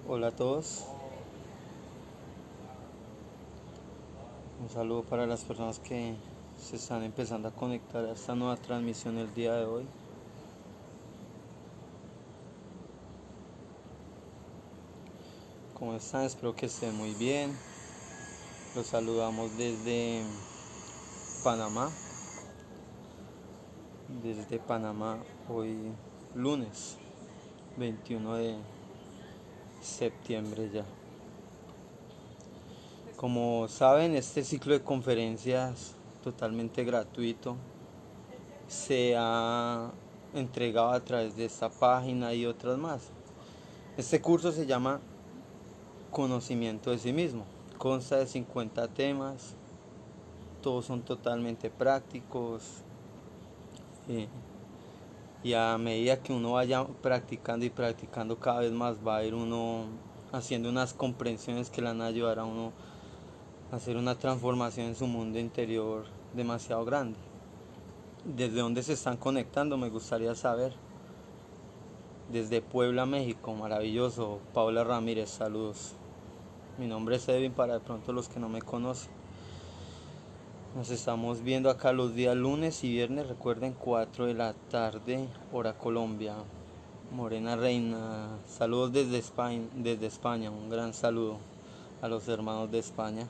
Hola a todos, un saludo para las personas que se están empezando a conectar a esta nueva transmisión el día de hoy. ¿Cómo están? Espero que estén muy bien. Los saludamos Panamá, desde Panamá hoy lunes 21 de septiembre ya. Como saben, este ciclo de conferencias totalmente gratuito se ha entregado a través de esta página y otras más. Este curso se llama Conocimiento de sí mismo. Consta de 50 temas, todos son totalmente prácticos, eh, y a medida que uno vaya practicando y practicando cada vez más va a ir uno haciendo unas comprensiones que le van a ayudar a uno a hacer una transformación en su mundo interior demasiado grande. ¿Desde dónde se están conectando? Me gustaría saber. Desde Puebla, México, maravilloso. Paula Ramírez, saludos. Mi nombre es Edwin para de pronto los que no me conocen. Nos estamos viendo acá los días lunes y viernes, recuerden 4 de la tarde, hora Colombia. Morena Reina, saludos desde España, un gran saludo a los hermanos de España.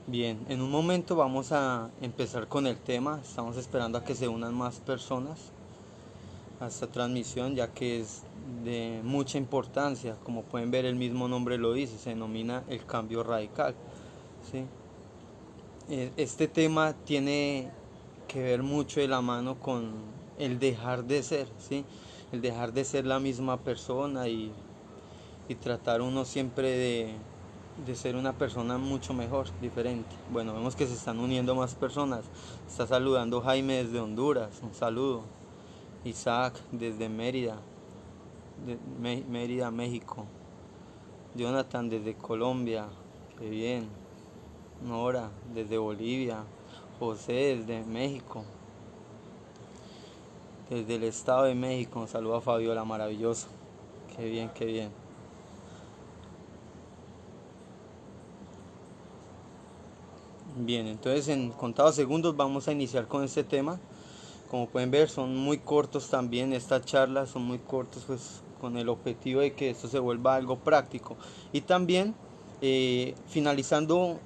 Bien, en un momento vamos a empezar con el tema, estamos esperando a que se unan más personas a esta transmisión, ya que es de mucha importancia. Como pueden ver, el mismo nombre lo dice, se denomina el cambio radical, ¿sí? Este tema tiene que ver mucho de la mano con el dejar de ser, ¿sí? El dejar de ser la misma persona y tratar uno siempre de ser una persona mucho mejor, diferente. Bueno, vemos que se están uniendo más personas. Está saludando Jaime desde Honduras, un saludo. Isaac desde Mérida, México. Jonathan desde Colombia, qué bien. Nora desde Bolivia. José desde México. Desde el Estado de México, un saludo a Fabiola, maravilloso. Qué bien, qué bien. Bien, entonces en contados segundos vamos a iniciar con este tema. Como pueden ver, son muy cortos también, estas charlas son muy cortas, pues con el objetivo de que esto se vuelva algo práctico. Y también, finalizando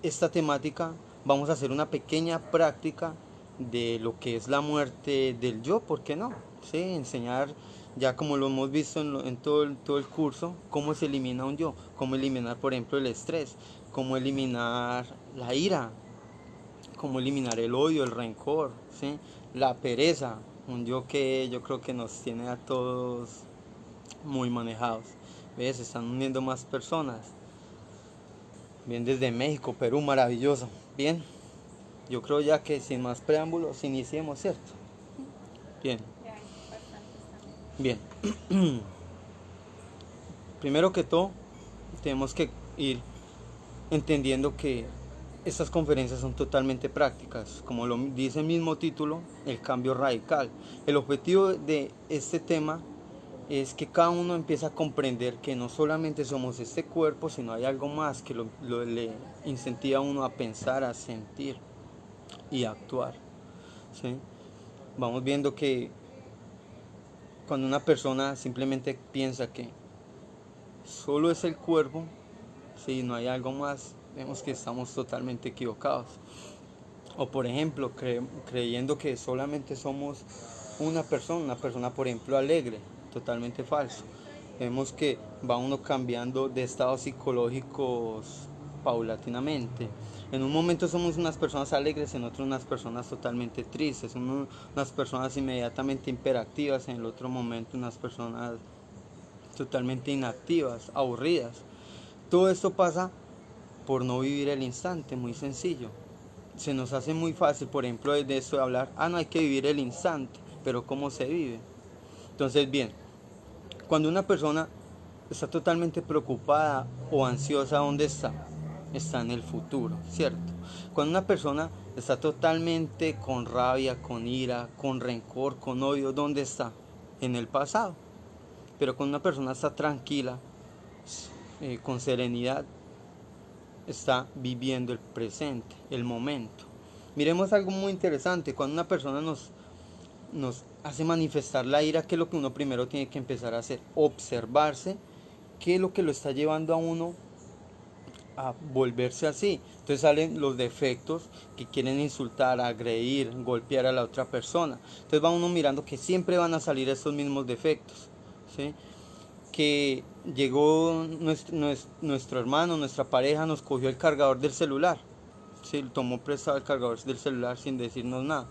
esta temática, vamos a hacer una pequeña práctica de lo que es la muerte del yo, ¿por qué no? Sí, enseñar, ya como lo hemos visto en todo el curso, cómo se elimina un yo, cómo eliminar, por ejemplo, el estrés, cómo eliminar la ira, cómo eliminar el odio, el rencor, ¿sí? La pereza, un yo que yo creo que nos tiene a todos muy manejados. ¿Ves? Se están uniendo más personas. Bien, desde México, Perú, maravilloso. Bien, yo creo ya que sin más preámbulos iniciemos, ¿cierto? Bien, bien. Primero que todo, tenemos que ir entendiendo que estas conferencias son totalmente prácticas, como lo dice el mismo título, el cambio radical. El objetivo de este tema es que cada uno empiece a comprender que no solamente somos este cuerpo, sino hay algo más que le incentiva a uno a pensar, a sentir y a actuar, ¿sí? Vamos viendo que cuando una persona simplemente piensa que solo es el cuerpo, si no hay algo más, vemos que estamos totalmente equivocados. O por ejemplo, creyendo que solamente somos una persona por ejemplo alegre, totalmente falso. Vemos que va uno cambiando de estados psicológicos paulatinamente. En un momento somos unas personas alegres, en otro unas personas totalmente tristes, unas personas inmediatamente hiperactivas, en el otro momento unas personas totalmente inactivas, aburridas. Todo esto pasa por no vivir el instante, muy sencillo. Se nos hace muy fácil, por ejemplo, de esto de hablar, no hay que vivir el instante, pero ¿cómo se vive? Entonces, bien, cuando una persona está totalmente preocupada o ansiosa, ¿dónde está? Está en el futuro, ¿cierto? Cuando una persona está totalmente con rabia, con ira, con rencor, con odio, ¿dónde está? En el pasado. pero cuando una persona está tranquila, con serenidad, está viviendo el presente, el momento. Miremos algo muy interesante. Cuando una persona nos hace manifestar la ira, ¿qué es lo que uno primero tiene que empezar a hacer? Observarse qué es lo que lo está llevando a uno a volverse así. Entonces salen los defectos que quieren insultar, agredir, golpear a la otra persona. Entonces va uno mirando que siempre van a salir estos mismos defectos, ¿sí? Que llegó nuestro hermano, nuestra pareja, nos cogió el cargador del celular, ¿sí? Tomó prestado el cargador del celular sin decirnos nada.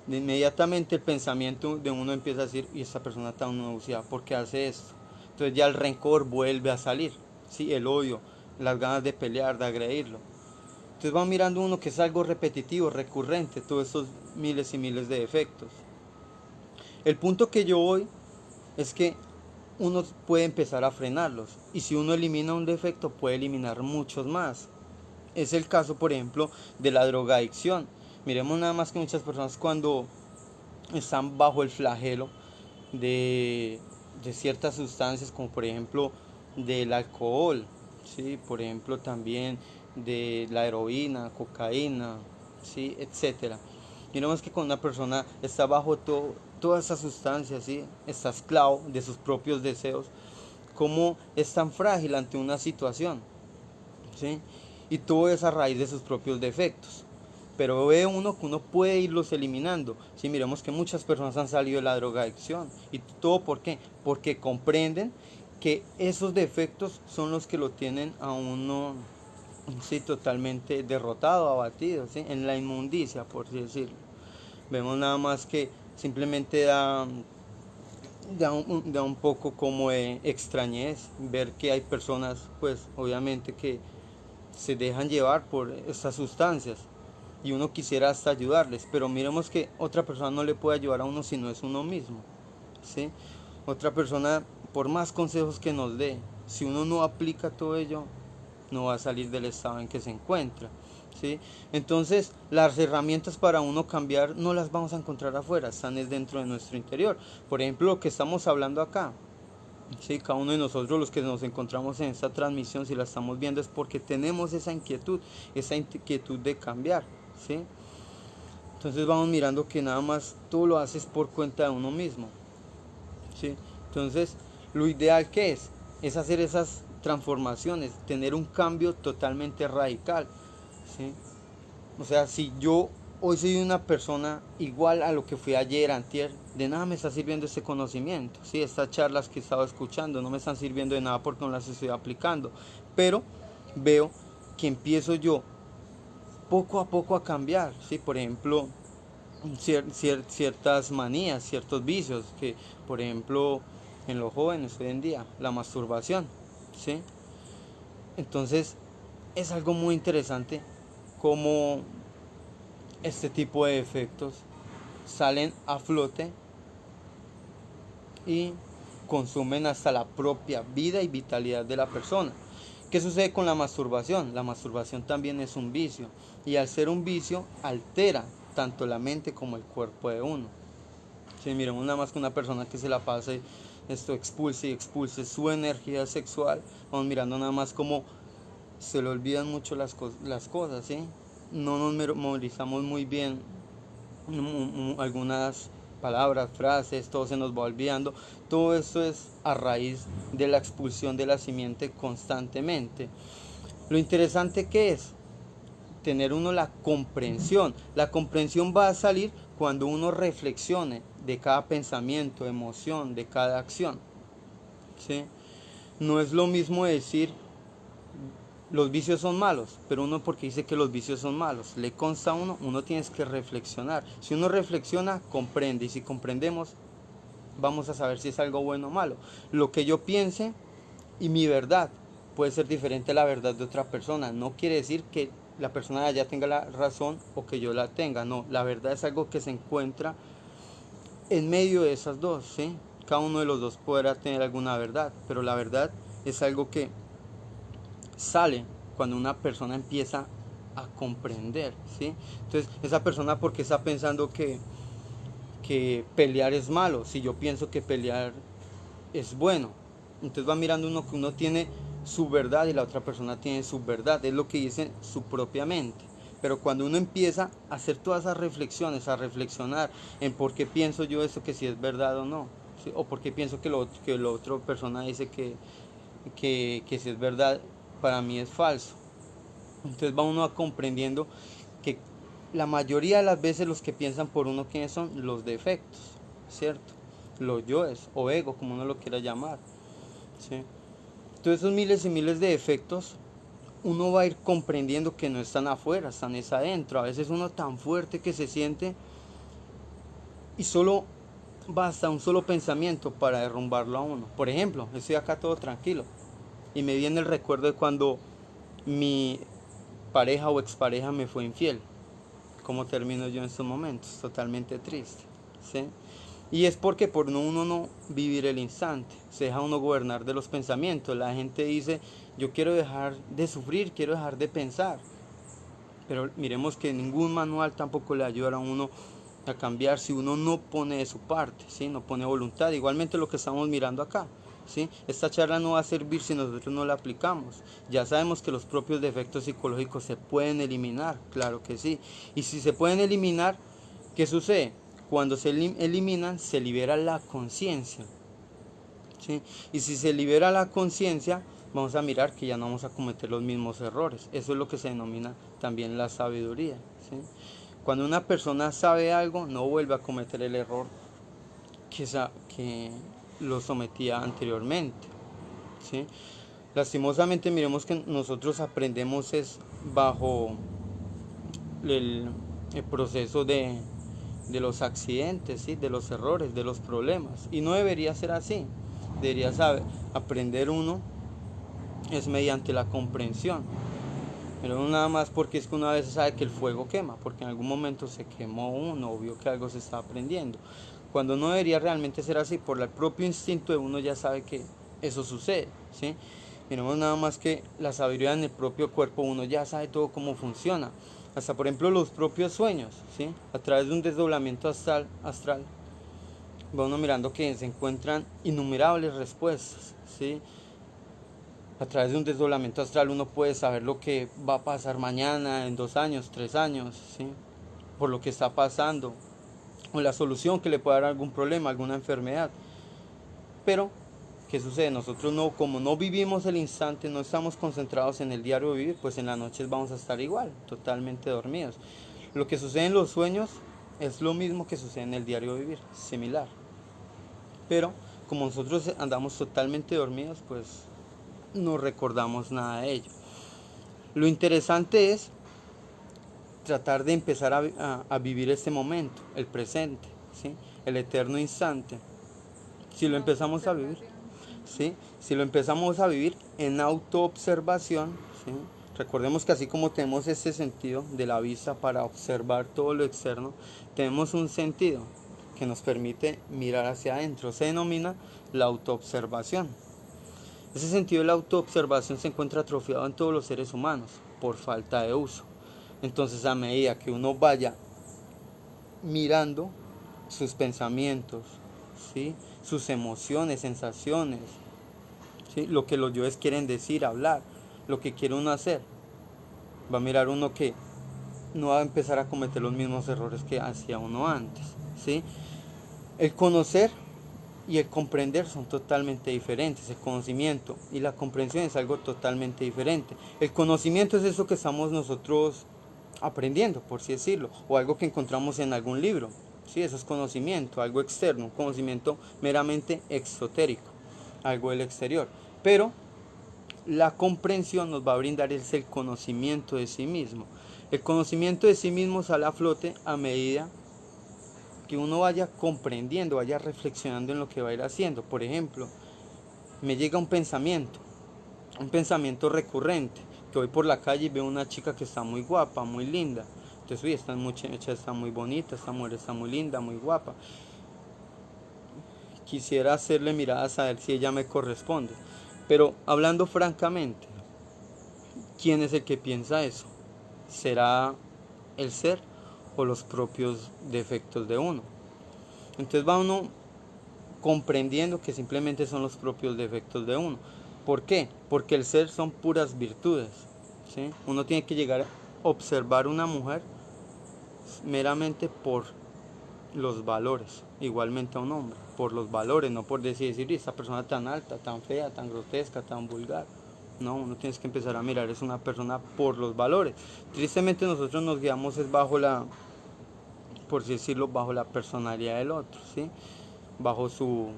De inmediatamente el pensamiento de uno empieza a decir, y esta persona está en una ansiedad, ¿por qué hace esto? Entonces ya el rencor vuelve a salir, ¿sí? El odio, las ganas de pelear, de agredirlo. Entonces va mirando uno que es algo repetitivo, recurrente, todos estos miles y miles de defectos. El punto que yo voy es que uno puede empezar a frenarlos, y si uno elimina un defecto puede eliminar muchos más. Es el caso, por ejemplo, de la drogadicción. Miremos nada más que muchas personas cuando están bajo el flagelo de ciertas sustancias, como por ejemplo del alcohol, ¿sí? Por ejemplo también de la heroína, cocaína, ¿sí? Etcétera. Miremos que cuando una persona está bajo todas esas sustancias, ¿sí? Está esclavo de sus propios deseos, cómo es tan frágil ante una situación, ¿sí? Y todo es a raíz de sus propios defectos. Pero ve uno que uno puede irlos eliminando. Si miremos que muchas personas han salido de la drogadicción. ¿Y todo por qué? Porque comprenden que esos defectos son los que lo tienen a uno, sí, totalmente derrotado, abatido, ¿sí? En la inmundicia, por así decirlo. Vemos nada más que simplemente da un poco como de extrañez ver que hay personas, pues obviamente, que se dejan llevar por estas sustancias, y uno quisiera hasta ayudarles, pero miremos que otra persona no le puede ayudar a uno si no es uno mismo, ¿sí? Otra persona, por más consejos que nos dé, si uno no aplica todo ello, no va a salir del estado en que se encuentra, ¿sí? Entonces las herramientas para uno cambiar no las vamos a encontrar afuera, están dentro de nuestro interior. Por ejemplo, lo que estamos hablando acá, sí, cada uno de nosotros los que nos encontramos en esta transmisión, si la estamos viendo, es porque tenemos esa inquietud de cambiar, ¿sí? Entonces vamos mirando que nada más tú lo haces por cuenta de uno mismo, ¿sí? Entonces lo ideal que es hacer esas transformaciones, tener un cambio totalmente radical, ¿sí? O sea, si yo hoy soy una persona igual a lo que fui ayer, antier, de nada me está sirviendo este conocimiento, ¿sí? Estas charlas que he estado escuchando no me están sirviendo de nada porque no las estoy aplicando, pero veo que empiezo yo poco a poco a cambiar, ¿sí? Por ejemplo, ciertas manías, ciertos vicios, que por ejemplo en los jóvenes hoy en día, la masturbación, ¿sí? Entonces es algo muy interesante como este tipo de efectos salen a flote y consumen hasta la propia vida y vitalidad de la persona. ¿Qué sucede con la masturbación? La masturbación también es un vicio, y al ser un vicio altera tanto la mente como el cuerpo de uno. Si miramos nada más que una persona que se la pase expulse y expulse su energía sexual, vamos mirando nada más como se le olvidan mucho las cosas, ¿sí? No nos memorizamos muy bien algunas palabras, frases, todo se nos va olvidando. Todo esto es a raíz de la expulsión de la simiente constantemente. Lo interesante que es tener uno la comprensión. La comprensión va a salir cuando uno reflexione de cada pensamiento, emoción, de cada acción, ¿sí? No es lo mismo decir los vicios son malos, pero uno porque dice que los vicios son malos, le consta a uno tiene que reflexionar. Si uno reflexiona, comprende, y si comprendemos, vamos a saber si es algo bueno o malo. Lo que yo piense y mi verdad puede ser diferente a la verdad de otra persona. No quiere decir que la persona de allá tenga la razón o que yo la tenga, no, la verdad es algo que se encuentra en medio de esas dos, ¿sí? Cada uno de los dos podrá tener alguna verdad, pero la verdad es algo que sale cuando una persona empieza a comprender, ¿sí? Entonces, esa persona, porque está pensando que pelear es malo, si yo pienso que pelear es bueno. Entonces va mirando uno que uno tiene su verdad y la otra persona tiene su verdad, es lo que dice su propia mente. Pero cuando uno empieza a hacer todas esas reflexiones, a reflexionar en por qué pienso yo eso, que si es verdad o no, ¿sí? O por qué pienso que la otra persona dice que si es verdad, para mí es falso. Entonces va uno a comprendiendo que la mayoría de las veces los que piensan por uno, ¿quiénes son? Los defectos, ¿cierto? Los yoes o ego, como uno lo quiera llamar, ¿sí? Entonces esos miles y miles de defectos, uno va a ir comprendiendo que no están afuera, están es adentro. A veces uno tan fuerte que se siente y solo basta un solo pensamiento para derrumbarlo a uno. Por ejemplo, estoy acá todo tranquilo y me viene el recuerdo de cuando mi pareja o expareja me fue infiel. ¿Cómo termino yo en estos momentos? Totalmente triste, ¿sí? Y es porque por uno no vivir el instante, se deja uno gobernar de los pensamientos. La gente dice, yo quiero dejar de sufrir, quiero dejar de pensar. Pero miremos que ningún manual tampoco le ayuda a uno a cambiar si uno no pone de su parte, ¿sí? No pone voluntad. Igualmente lo que estamos mirando acá, ¿sí? Esta charla no va a servir si nosotros no la aplicamos. Ya sabemos que los propios defectos psicológicos se pueden eliminar, claro que sí. Y si se pueden eliminar, ¿qué sucede? Cuando se eliminan, se libera la conciencia, ¿sí? Y si se libera la conciencia, vamos a mirar que ya no vamos a cometer los mismos errores. Eso es lo que se denomina también la sabiduría, ¿sí? Cuando una persona sabe algo, no vuelve a cometer el error que lo sometía anteriormente, ¿sí? Lastimosamente miremos que nosotros aprendemos es bajo el, el proceso de los accidentes, ¿sí? De los errores, de los problemas. Y no debería ser así. Debería saber, aprender uno es mediante la comprensión. Pero no nada más porque es que una vez sabe que el fuego quema, porque en algún momento se quemó uno o vio que algo se está aprendiendo. Cuando no debería realmente ser así, por el propio instinto de uno ya sabe que eso sucede, ¿sí? Miremos nada más que la sabiduría en el propio cuerpo, uno ya sabe todo cómo funciona. Hasta por ejemplo los propios sueños, ¿sí? A través de un desdoblamiento astral va uno mirando que se encuentran innumerables respuestas, ¿sí? A través de un desdoblamiento astral uno puede saber lo que va a pasar mañana, en 2 años, 3 años, ¿sí? Por lo que está pasando, o la solución que le puede dar algún problema, alguna enfermedad. Pero, ¿qué sucede? Nosotros no, como no vivimos el instante, no estamos concentrados en el diario vivir, pues en las noches vamos a estar igual, totalmente dormidos. Lo que sucede en los sueños es lo mismo que sucede en el diario vivir, similar. Pero, como nosotros andamos totalmente dormidos, pues no recordamos nada de ello. Lo interesante es tratar de empezar a vivir este momento, el presente, ¿sí? El eterno instante. Si lo empezamos a vivir, ¿sí? Si lo empezamos a vivir en autoobservación, ¿sí? Recordemos que así como tenemos este sentido de la vista para observar todo lo externo, tenemos un sentido que nos permite mirar hacia adentro. Se denomina la autoobservación. Ese sentido de la autoobservación se encuentra atrofiado en todos los seres humanos por falta de uso. Entonces, a medida que uno vaya mirando sus pensamientos, ¿sí? Sus emociones, sensaciones, ¿sí? Lo que los yoes quieren decir, hablar, lo que quiere uno hacer, va a mirar uno que no va a empezar a cometer los mismos errores que hacía uno antes, ¿sí? El conocer y el comprender son totalmente diferentes. El conocimiento y la comprensión es algo totalmente diferente. El conocimiento es eso que estamos nosotros aprendiendo, por así decirlo, o algo que encontramos en algún libro. Sí, eso es conocimiento, algo externo, un conocimiento meramente exotérico, algo del exterior. Pero la comprensión nos va a brindar el conocimiento de sí mismo. El conocimiento de sí mismo sale a flote a medida que uno vaya comprendiendo, vaya reflexionando en lo que va a ir haciendo. Por ejemplo, me llega un pensamiento recurrente, que voy por la calle y veo una chica que está muy guapa, muy linda. Entonces, uy, esta muchacha está muy bonita, esta mujer está muy linda, muy guapa. Quisiera hacerle miradas a ver si ella me corresponde. Pero hablando francamente, ¿quién es el que piensa eso? ¿Será el ser o los propios defectos de uno? Entonces va uno comprendiendo que simplemente son los propios defectos de uno. ¿Por qué? Porque el ser son puras virtudes, ¿sí? Uno tiene que llegar a observar una mujer meramente por los valores, igualmente a un hombre, por los valores, no por decir esta persona tan alta, tan fea, tan grotesca, tan vulgar. No, uno tiene que empezar a mirar es una persona por los valores. Tristemente nosotros nos guiamos es bajo la, por así decirlo, bajo la personalidad del otro, ¿sí? Bajo su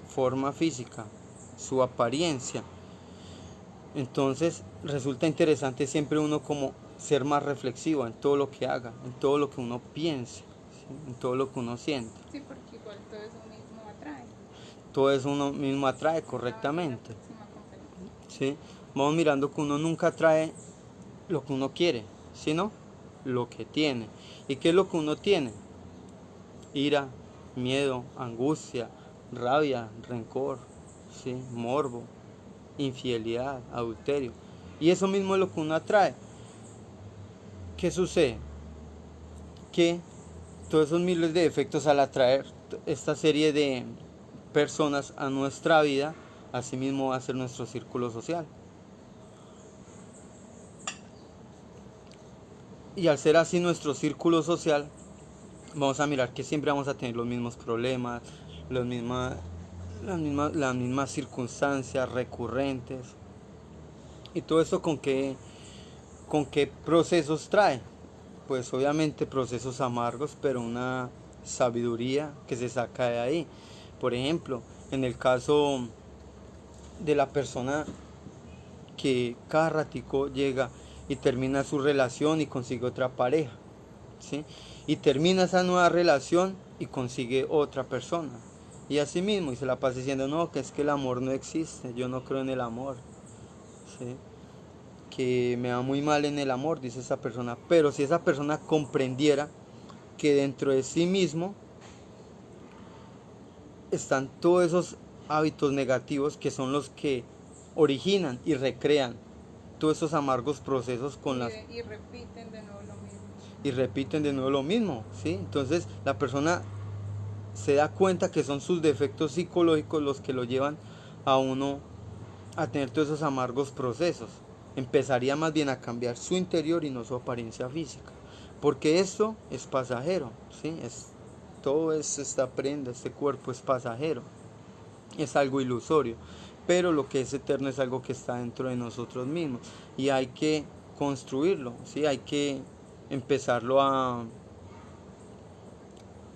forma física, su apariencia. Entonces resulta interesante siempre uno como ser más reflexivo en todo lo que haga, en todo lo que uno piense, ¿sí? En todo lo que uno siente. Sí, porque igual todo eso mismo atrae. Todo eso uno mismo atrae correctamente, ¿sí? Vamos mirando que uno nunca atrae lo que uno quiere, sino lo que tiene. ¿Y qué es lo que uno tiene? Ira, miedo, angustia, rabia, rencor, ¿sí? Morbo, infidelidad, adulterio. Y eso mismo es lo que uno atrae. ¿Qué sucede? Que todos esos miles de defectos al atraer esta serie de personas a nuestra vida, así mismo va a ser nuestro círculo social. Y al ser así nuestro círculo social, vamos a mirar que siempre vamos a tener los mismos problemas, las mismas circunstancias recurrentes. ¿Y todo esto con qué procesos trae? Pues obviamente procesos amargos, pero una sabiduría que se saca de ahí. Por ejemplo, en el caso de la persona que cada ratico llega y termina su relación y consigue otra pareja, ¿sí? Y termina esa nueva relación y consigue otra persona. Y así mismo, y se la pasa diciendo, no, que es que el amor no existe, yo no creo en el amor, ¿sí? Que me va muy mal en el amor, dice esa persona. Pero si esa persona comprendiera que dentro de sí mismo están todos esos hábitos negativos que son los que originan y recrean todos esos amargos procesos Y repiten de nuevo lo mismo. y repiten de nuevo lo mismo, ¿sí? Entonces la persona se da cuenta que son sus defectos psicológicos los que lo llevan a uno a tener todos esos amargos procesos. Empezaría más bien a cambiar su interior y no su apariencia física, porque esto es pasajero, ¿sí? Todo esta prenda, este cuerpo es pasajero, es algo ilusorio, pero lo que es eterno es algo que está dentro de nosotros mismos y hay que construirlo, ¿sí? Hay que empezarlo a,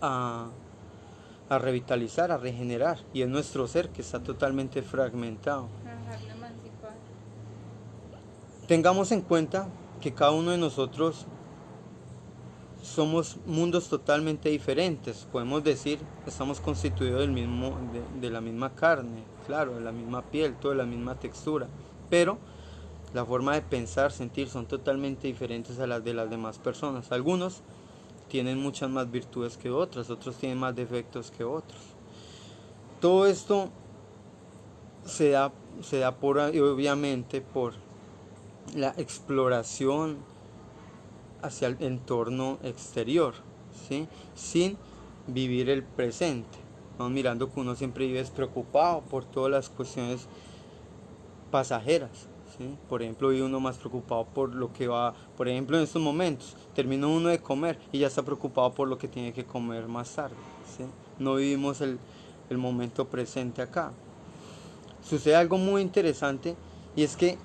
a revitalizar, a regenerar, y es nuestro ser que está totalmente fragmentado. Dejarlo emancipar. Tengamos en cuenta que cada uno de nosotros somos mundos totalmente diferentes. Podemos decir, estamos constituidos de la misma carne, claro, de la misma piel, toda la misma textura, pero la forma de pensar, sentir son totalmente diferentes a las de las demás personas. Algunos tienen muchas más virtudes que otros tienen más defectos que otros. Todo esto se da obviamente por la exploración hacia el entorno exterior, ¿sí? Sin vivir el presente. Vamos mirando que uno siempre vive preocupado por todas las cuestiones pasajeras, ¿sí? Por ejemplo, vive uno más preocupado por lo que va, por ejemplo, en estos momentos, termina uno de comer y ya está preocupado por lo que tiene que comer más tarde, ¿sí? No vivimos el momento presente acá. Sucede algo muy interesante y es que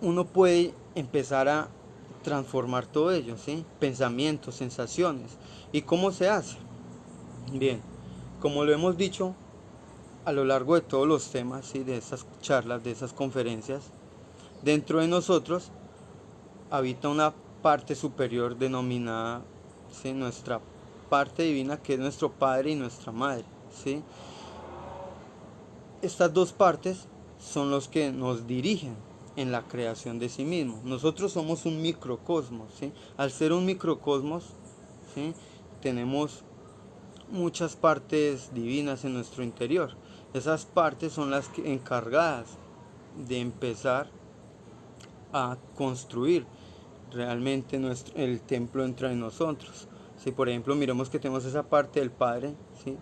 uno puede empezar a transformar todo ello, ¿sí? Pensamientos, sensaciones. ¿Y cómo se hace? Bien, como lo hemos dicho a lo largo de todos los temas, ¿sí? De esas charlas, de esas conferencias, dentro de nosotros habita una parte superior denominada, ¿sí? Nuestra parte divina, que es nuestro Padre y nuestra Madre, ¿sí? Estas dos partes son los que nos dirigen en la creación de sí mismo. Nosotros somos un microcosmos, ¿sí? Al ser un microcosmos, ¿sí? Tenemos muchas partes divinas en nuestro interior. Esas partes son las encargadas de empezar a construir realmente el templo entre nosotros. Si por ejemplo miremos que tenemos esa parte del Padre, ¿sí?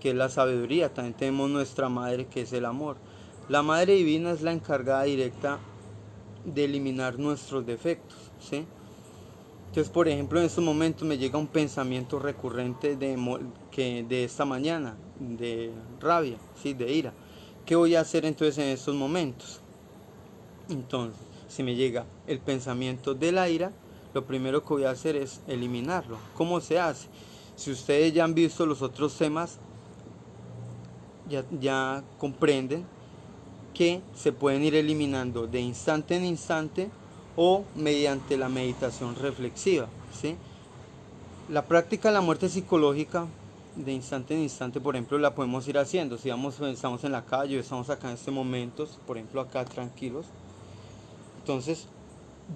Que es la sabiduría, también tenemos nuestra madre, que es el amor. La Madre Divina es la encargada directa de eliminar nuestros defectos, ¿sí? Entonces, por ejemplo, en estos momentos me llega un pensamiento recurrente de esta mañana, de rabia, ¿sí? De ira. ¿Qué voy a hacer entonces en estos momentos? Entonces, si me llega el pensamiento de la ira, lo primero que voy a hacer es eliminarlo. ¿Cómo se hace? Si ustedes ya han visto los otros temas, ya comprenden que se pueden ir eliminando de instante en instante o mediante la meditación reflexiva, ¿sí? La práctica de la muerte psicológica de instante en instante, por ejemplo, la podemos ir haciendo. Si estamos en la calle, estamos acá en este momento, por ejemplo, acá tranquilos, entonces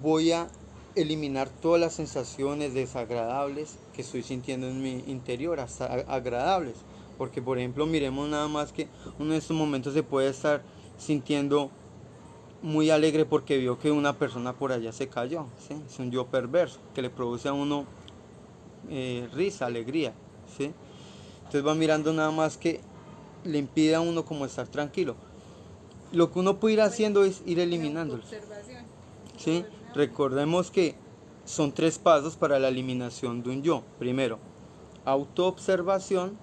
voy a eliminar todas las sensaciones desagradables que estoy sintiendo en mi interior, hasta agradables. Porque, por ejemplo, miremos nada más que uno en estos momentos se puede estar sintiendo muy alegre porque vio que una persona por allá se cayó, ¿sí? Es un yo perverso que le produce a uno risa, alegría, ¿sí? Entonces va mirando nada más que le impide a uno como estar tranquilo. Lo que uno puede ir haciendo es ir eliminándolos, ¿sí? Recordemos que son 3 pasos para la eliminación de un yo. Primero, autoobservación,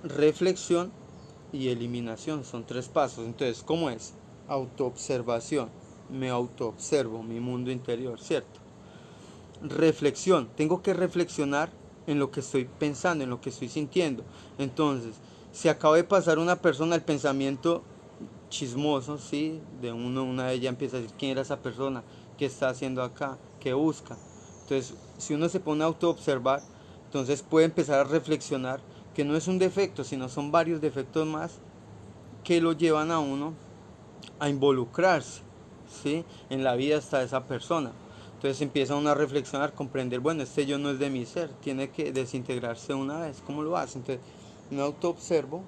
reflexión y eliminación. Son 3 pasos. Entonces, ¿cómo es? Autoobservación. Me autoobservo, mi mundo interior, ¿cierto? Reflexión. Tengo que reflexionar en lo que estoy pensando, en lo que estoy sintiendo. Entonces, si acaba de pasar una persona, el pensamiento chismoso, ¿sí? De una de ellas empieza a decir quién era esa persona, qué está haciendo acá, qué busca. Entonces, si uno se pone a autoobservar, entonces puede empezar a reflexionar que no es un defecto, sino son varios defectos más que lo llevan a uno a involucrarse, ¿sí? En la vida hasta de esa persona. Entonces empieza uno a reflexionar, comprender, bueno, este yo no es de mi ser, tiene que desintegrarse una vez. ¿Cómo lo hace? Entonces, me autoobservo,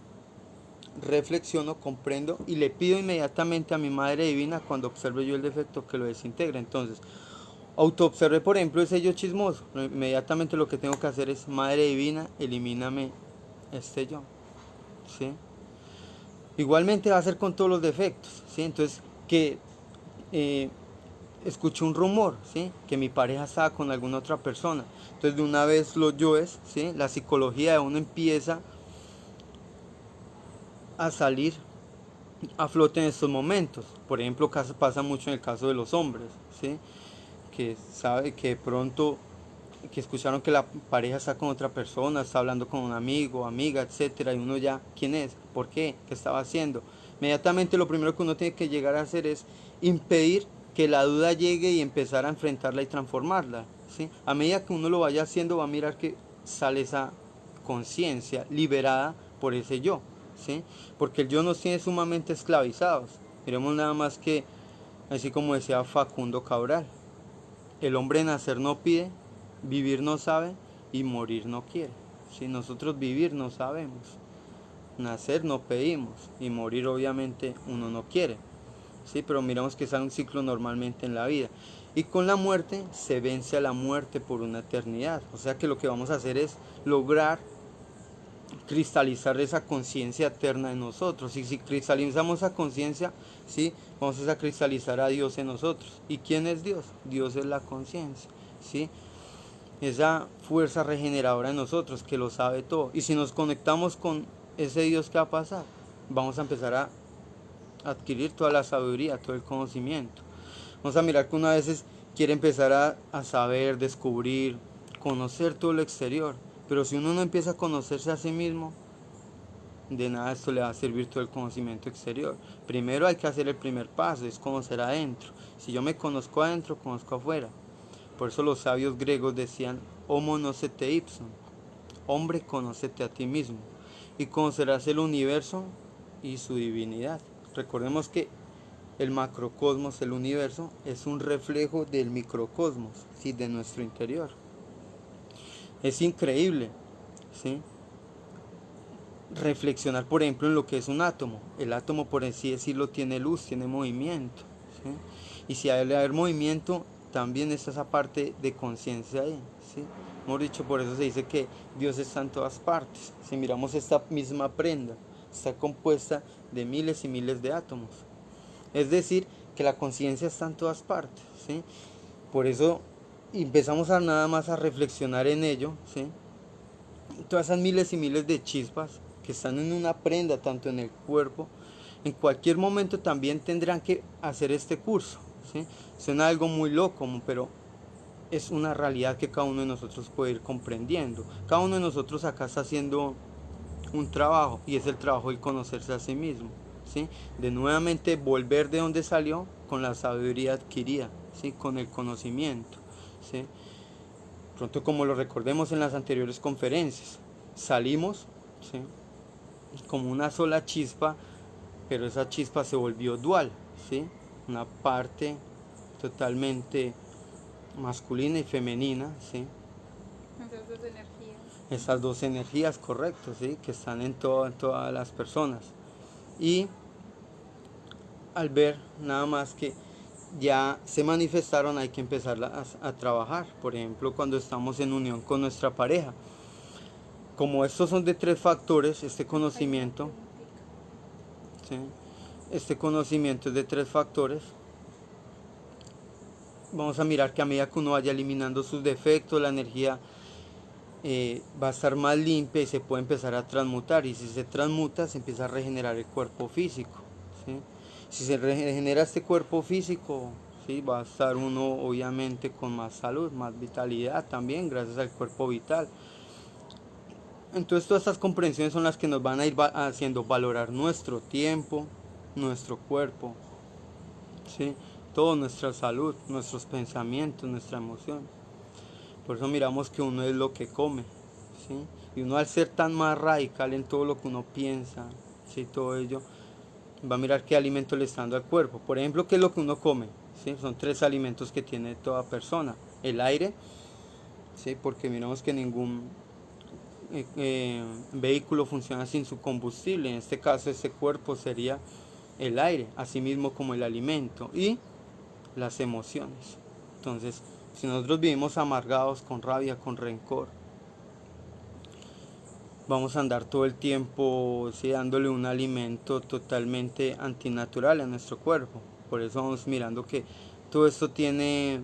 reflexiono, comprendo y le pido inmediatamente a mi Madre Divina, cuando observe yo el defecto, que lo desintegre. Entonces, autoobserve, por ejemplo, ese yo chismoso. Inmediatamente lo que tengo que hacer es, Madre Divina, elimíname este yo, ¿sí? Igualmente va a ser con todos los defectos, ¿sí? Entonces, que escuché un rumor, ¿sí? Que mi pareja estaba con alguna otra persona. Entonces, de una vez los yoes, ¿sí? La psicología de uno empieza a salir a flote en estos momentos. Por ejemplo, pasa mucho en el caso de los hombres, ¿sí? Que sabe que de pronto que escucharon que la pareja está con otra persona, está hablando con un amigo, amiga, etcétera, y uno ya, ¿quién es? ¿Por qué? ¿Qué estaba haciendo? Inmediatamente lo primero que uno tiene que llegar a hacer es impedir que la duda llegue y empezar a enfrentarla y transformarla, ¿sí? A medida que uno lo vaya haciendo, va a mirar que sale esa conciencia liberada por ese yo, ¿sí? Porque el yo nos tiene sumamente esclavizados. Miremos nada más que, así como decía Facundo Cabral, el hombre nacer no pide, vivir no sabe y morir no quiere. Si nosotros vivir no sabemos, nacer no pedimos y morir obviamente uno no quiere. Sí, pero miramos que es un ciclo normalmente en la vida. Y con la muerte se vence a la muerte por una eternidad. O sea que lo que vamos a hacer es lograr cristalizar esa conciencia eterna en nosotros. Y si cristalizamos esa conciencia, ¿sí? Vamos a cristalizar a Dios en nosotros. ¿Y quién es Dios? Dios es la conciencia, ¿sí? Esa fuerza regeneradora en nosotros que lo sabe todo. Y si nos conectamos con ese Dios, que va a pasar, vamos a empezar a adquirir toda la sabiduría, todo el conocimiento. Vamos a mirar que una vez quiere empezar a saber, descubrir, conocer todo lo exterior. Pero si uno no empieza a conocerse a sí mismo, de nada esto le va a servir todo el conocimiento exterior. Primero hay que hacer el primer paso, es conocer adentro. Si yo me conozco adentro, conozco afuera. Por eso los sabios griegos decían, homo nocete ipsum, hombre, conócete a ti mismo, y conocerás el universo y su divinidad. Recordemos que el macrocosmos, el universo, es un reflejo del microcosmos, ¿sí? De nuestro interior. Es increíble, ¿sí? Reflexionar, por ejemplo, en lo que es un átomo. El átomo, por así decirlo, tiene luz, tiene movimiento, ¿sí? Y si hay haber movimiento, también está esa parte de conciencia ahí, ¿sí? Hemos dicho, por eso se dice que Dios está en todas partes. Si miramos esta misma prenda, está compuesta de miles y miles de átomos. Es decir, que la conciencia está en todas partes, ¿sí? Por eso empezamos a nada más a reflexionar en ello, ¿sí? Todas esas miles y miles de chispas que están en una prenda, tanto en el cuerpo, en cualquier momento también tendrán que hacer este curso, ¿sí? Suena algo muy loco, pero es una realidad que cada uno de nosotros puede ir comprendiendo. Cada uno de nosotros acá está haciendo un trabajo, y es el trabajo de conocerse a sí mismo, ¿sí? De nuevamente volver de donde salió con la sabiduría adquirida, ¿sí? Con el conocimiento, ¿sí? Pronto, como lo recordemos en las anteriores conferencias, salimos, ¿sí? Como una sola chispa, pero esa chispa se volvió dual, ¿sí? Una parte totalmente masculina y femenina, ¿sí? Esas dos energías. Esas dos energías, correcto, ¿sí? Que están en todas las personas. Y al ver nada más que ya se manifestaron, hay que empezar a trabajar. Por ejemplo, cuando estamos en unión con nuestra pareja. Como estos son de 3 factores, este conocimiento, ¿sí? Este conocimiento es de 3 factores. Vamos a mirar que a medida que uno vaya eliminando sus defectos, la energía va a estar más limpia y se puede empezar a transmutar. Y si se transmuta, se empieza a regenerar el cuerpo físico, ¿sí? Si se regenera este cuerpo físico, ¿sí? Va a estar uno obviamente con más salud, más vitalidad también, gracias al cuerpo vital. Entonces todas estas comprensiones son las que nos van a ir haciendo valorar nuestro tiempo, nuestro cuerpo, ¿sí? Toda nuestra salud, nuestros pensamientos, nuestra emoción. Por eso miramos que uno es lo que come, ¿sí? Y uno, al ser tan más radical en todo lo que uno piensa, ¿sí? Todo ello, va a mirar qué alimento le está dando al cuerpo. Por ejemplo, ¿qué es lo que uno come? ¿Sí? Son 3 alimentos que tiene toda persona. El aire, ¿sí? Porque miramos que ningún vehículo funciona sin su combustible. En este caso, este cuerpo sería el aire, así mismo como el alimento. Y las emociones. Entonces, si nosotros vivimos amargados, con rabia, con rencor, vamos a andar todo el tiempo, ¿sí? Dándole un alimento totalmente antinatural a nuestro cuerpo. Por eso vamos mirando que todo esto tiene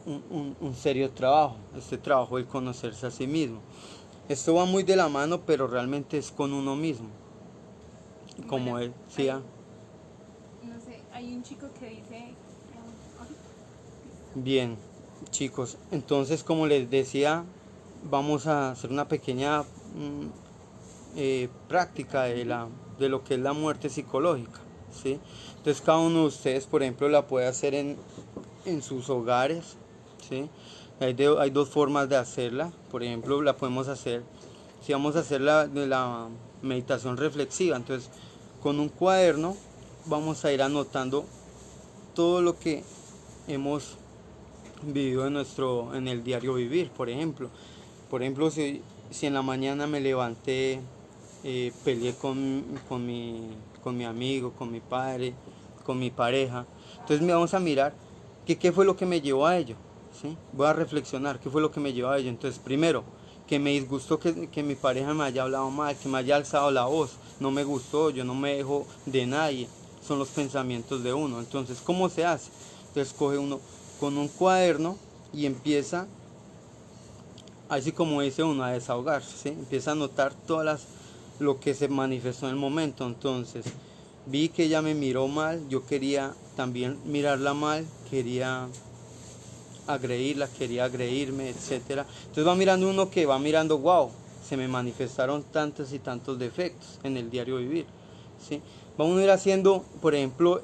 un serio trabajo, este trabajo de conocerse a sí mismo. Esto va muy de la mano, pero realmente es con uno mismo. Como Bueno, él decía. No sé, hay un chico que dice... Bien, chicos, entonces, como les decía, vamos a hacer una pequeña práctica de lo que es la muerte psicológica, ¿sí? Entonces, cada uno de ustedes, por ejemplo, la puede hacer en sus hogares, ¿sí? Hay 2 formas de hacerla. Por ejemplo, la podemos hacer, si vamos a hacer de la meditación reflexiva, entonces con un cuaderno vamos a ir anotando todo lo que hemos vivido en el diario vivir. Por ejemplo, si en la mañana me levanté, peleé con mi amigo, con mi padre, con mi pareja, entonces vamos a mirar qué fue lo que me llevó a ello, ¿sí? Voy a reflexionar qué fue lo que me llevó a ello. Entonces, primero, que me disgustó que mi pareja me haya hablado mal, que me haya alzado la voz, no me gustó, yo no me dejo de nadie, son los pensamientos de uno. Entonces, ¿cómo se hace? Entonces coge uno con un cuaderno y empieza, así como dice uno, a desahogarse, ¿sí? Empieza a anotar lo que se manifestó en el momento. Entonces, vi que ella me miró mal, yo quería también mirarla mal, quería agredirla, quería agredirme, etcétera. Entonces va mirando uno, que va mirando, wow, se me manifestaron tantos y tantos defectos en el diario vivir, ¿sí? Vamos a ir haciendo, por ejemplo,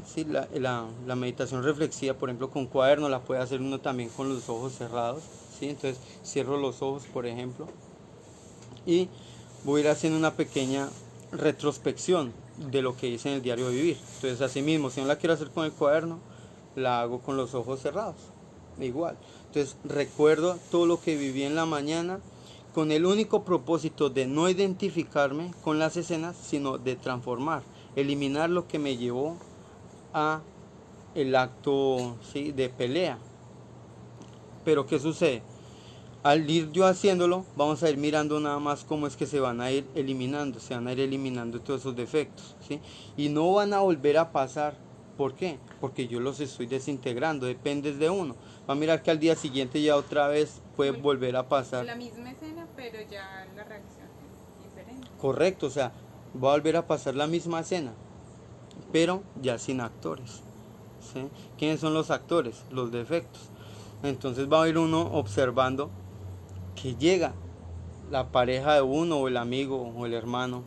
¿sí? La meditación reflexiva, por ejemplo, con cuaderno, la puede hacer uno también con los ojos cerrados, ¿sí? Entonces cierro los ojos, por ejemplo, y voy a ir haciendo una pequeña retrospección de lo que hice en el diario vivir. Entonces, así mismo, si no la quiero hacer con el cuaderno, la hago con los ojos cerrados, igual. Entonces, recuerdo todo lo que viví en la mañana, con el único propósito de no identificarme con las escenas, sino de transformar, eliminar lo que me llevó a el acto, ¿sí?, de pelea. Pero ¿qué sucede? Al ir yo haciéndolo, vamos a ir mirando nada más cómo es que se van a ir eliminando, todos esos defectos, ¿sí? Y no van a volver a pasar. ¿Por qué? Porque yo los estoy desintegrando, depende de uno. Va a mirar que al día siguiente ya otra vez puede volver a pasar. La misma escena, pero ya la reacción es diferente. Correcto, o sea, va a volver a pasar la misma escena, pero ya sin actores, ¿sí? ¿Quiénes son los actores? Los defectos. Entonces va a ir uno observando que llega la pareja de uno o el amigo o el hermano,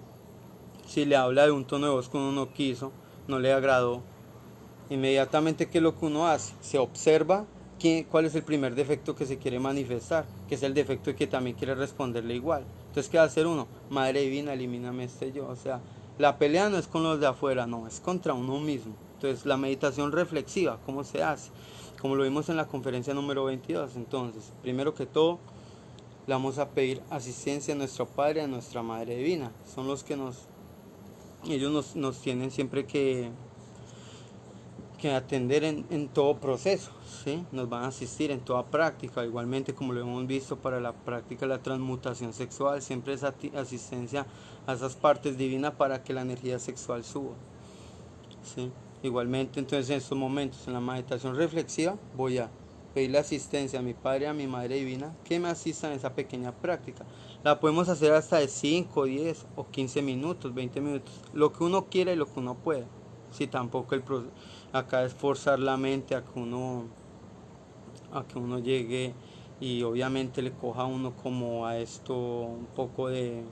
si le habla de un tono de voz que uno no quiso, no le agradó, inmediatamente ¿qué es lo que uno hace? Se observa cuál es el primer defecto que se quiere manifestar, que es el defecto de que también quiere responderle igual. Entonces ¿qué va a hacer uno? Madre divina, elimíname este yo. O sea, la pelea no es con los de afuera, no, es contra uno mismo. Entonces la meditación reflexiva, ¿cómo se hace? Como lo vimos en la conferencia número 22. Entonces, primero que todo, le vamos a pedir asistencia a nuestro Padre y a nuestra Madre Divina. Son los que ellos nos tienen siempre que atender en todo proceso, ¿sí? Nos van a asistir en toda práctica, igualmente como lo hemos visto para la práctica de la transmutación sexual, siempre es asistencia a esas partes divinas para que la energía sexual suba, ¿sí? Igualmente, entonces en estos momentos, en la meditación reflexiva, voy a pedirle asistencia a mi Padre y a mi Madre Divina que me asistan en esa pequeña práctica. La podemos hacer hasta de 5, 10 o 15 minutos, 20 minutos, lo que uno quiera y lo que uno pueda. Si tampoco acá es forzar la mente a que uno llegue y obviamente le coja a uno como a esto un poco de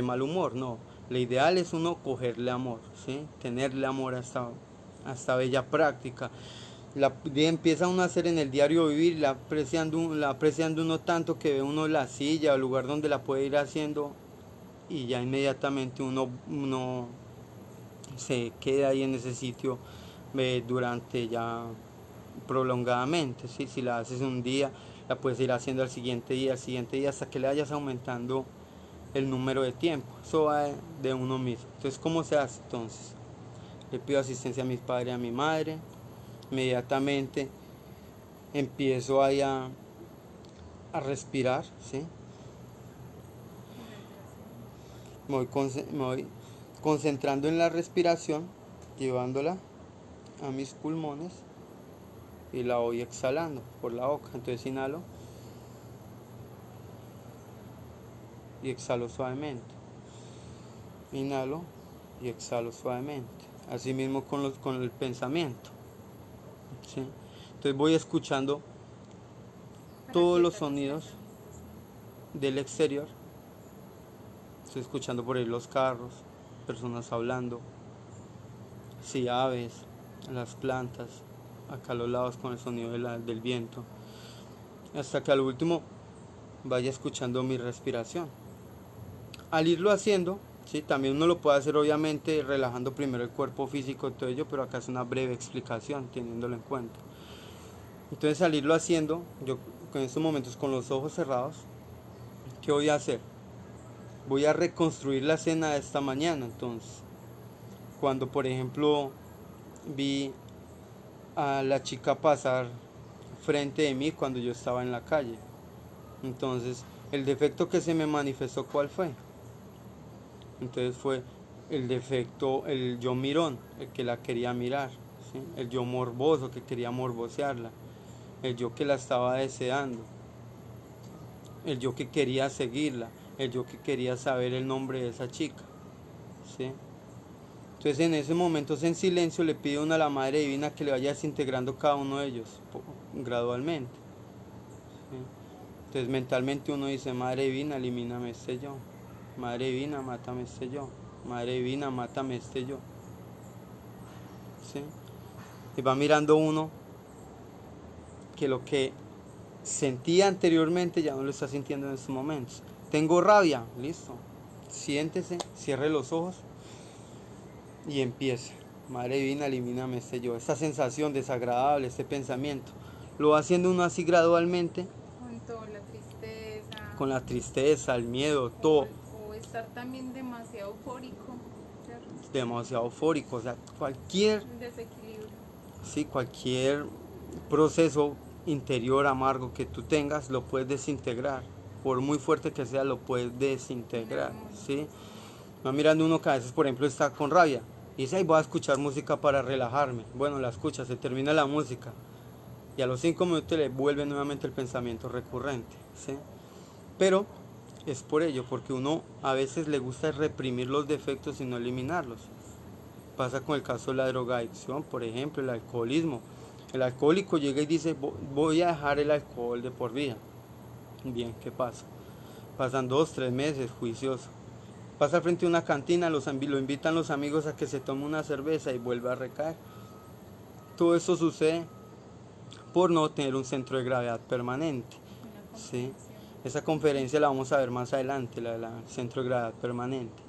mal humor, no. Lo ideal es uno cogerle amor, ¿sí? Tenerle amor a esta bella práctica. Empieza uno a hacer en el diario vivir, la apreciando uno tanto que ve uno la silla o el lugar donde la puede ir haciendo y ya inmediatamente uno se queda ahí en ese sitio durante ya prolongadamente, ¿sí? Si la haces un día, la puedes ir haciendo al siguiente día, hasta que le vayas aumentando el número de tiempo. Eso va de uno mismo. Entonces, ¿cómo se hace? Entonces, le pido asistencia a mis padres y a mi madre. Inmediatamente empiezo ahí a respirar, ¿sí? Me voy concentrando en la respiración, llevándola a mis pulmones y la voy exhalando por la boca. Entonces inhalo y exhalo suavemente. Inhalo y exhalo suavemente. Así mismo con el pensamiento, ¿sí? Entonces voy escuchando todos los sonidos del exterior. Estoy escuchando por ahí los carros, personas hablando, sí, aves, las plantas, acá a los lados con el sonido del viento, hasta que al último vaya escuchando mi respiración. Al irlo haciendo, ¿sí? También uno lo puede hacer obviamente relajando primero el cuerpo físico y todo ello, pero acá es una breve explicación teniéndolo en cuenta. Entonces al irlo haciendo, yo en estos momentos con los ojos cerrados, ¿qué voy a hacer? Voy a reconstruir la escena de esta mañana. Entonces, cuando por ejemplo vi a la chica pasar frente de mí cuando yo estaba en la calle, entonces el defecto que se me manifestó, ¿cuál fue? Entonces fue el defecto, el yo mirón, el que la quería mirar, ¿sí? El yo morboso que quería morbosearla, el yo que la estaba deseando, el yo que quería seguirla, el yo que quería saber el nombre de esa chica, ¿sí? Entonces en ese momento en silencio le pido a la Madre Divina que le vaya desintegrando cada uno de ellos gradualmente, ¿sí? Entonces mentalmente uno dice: Madre Divina, elimíname este yo. Madre Divina, mátame este yo. Madre Divina, mátame este yo, ¿sí? Y va mirando uno que lo que sentía anteriormente ya no lo está sintiendo en estos momentos. Tengo rabia, listo, siéntese, cierre los ojos y empiece. Madre Divina, elimíname este yo, esta sensación desagradable, este pensamiento. Lo va haciendo uno así gradualmente. Con toda la tristeza. Con la tristeza, el miedo, todo. O estar también demasiado eufórico, ¿cierto? Demasiado eufórico, o sea, cualquier ¿sí? Cualquier proceso interior amargo que tú tengas lo puedes desintegrar. Por muy fuerte que sea, lo puedes desintegrar, ¿sí? Va mirando uno que a veces, por ejemplo, está con rabia y dice, ay, voy a escuchar música para relajarme. Bueno, la escucha, se termina la música y a los 5 minutos le vuelve nuevamente el pensamiento recurrente, ¿sí? Pero es por ello, porque uno a veces le gusta reprimir los defectos y no eliminarlos. Pasa con el caso de la drogadicción, por ejemplo, el alcoholismo. El alcohólico llega y dice, voy a dejar el alcohol de por vida. Bien, ¿qué pasa? Pasan 2, 3 meses, juicioso. Pasa al frente de una cantina, lo invitan los amigos a que se tome una cerveza y vuelve a recaer. Todo eso sucede por no tener un centro de gravedad permanente. ¿Sí? Esa conferencia la vamos a ver más adelante, la del centro de gravedad permanente.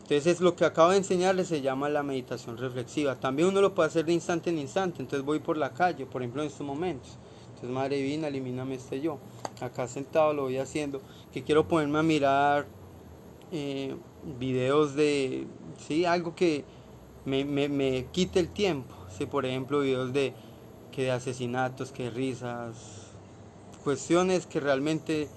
Entonces lo que acabo de enseñarles se llama la meditación reflexiva. También uno lo puede hacer de instante en instante. Entonces voy por la calle, por ejemplo en estos momentos. Entonces, Madre Divina, elimíname este yo. Acá sentado lo voy haciendo. Que quiero ponerme a mirar videos de, sí, algo que me quite el tiempo. Sí, por ejemplo, videos de asesinatos, que risas, cuestiones que realmente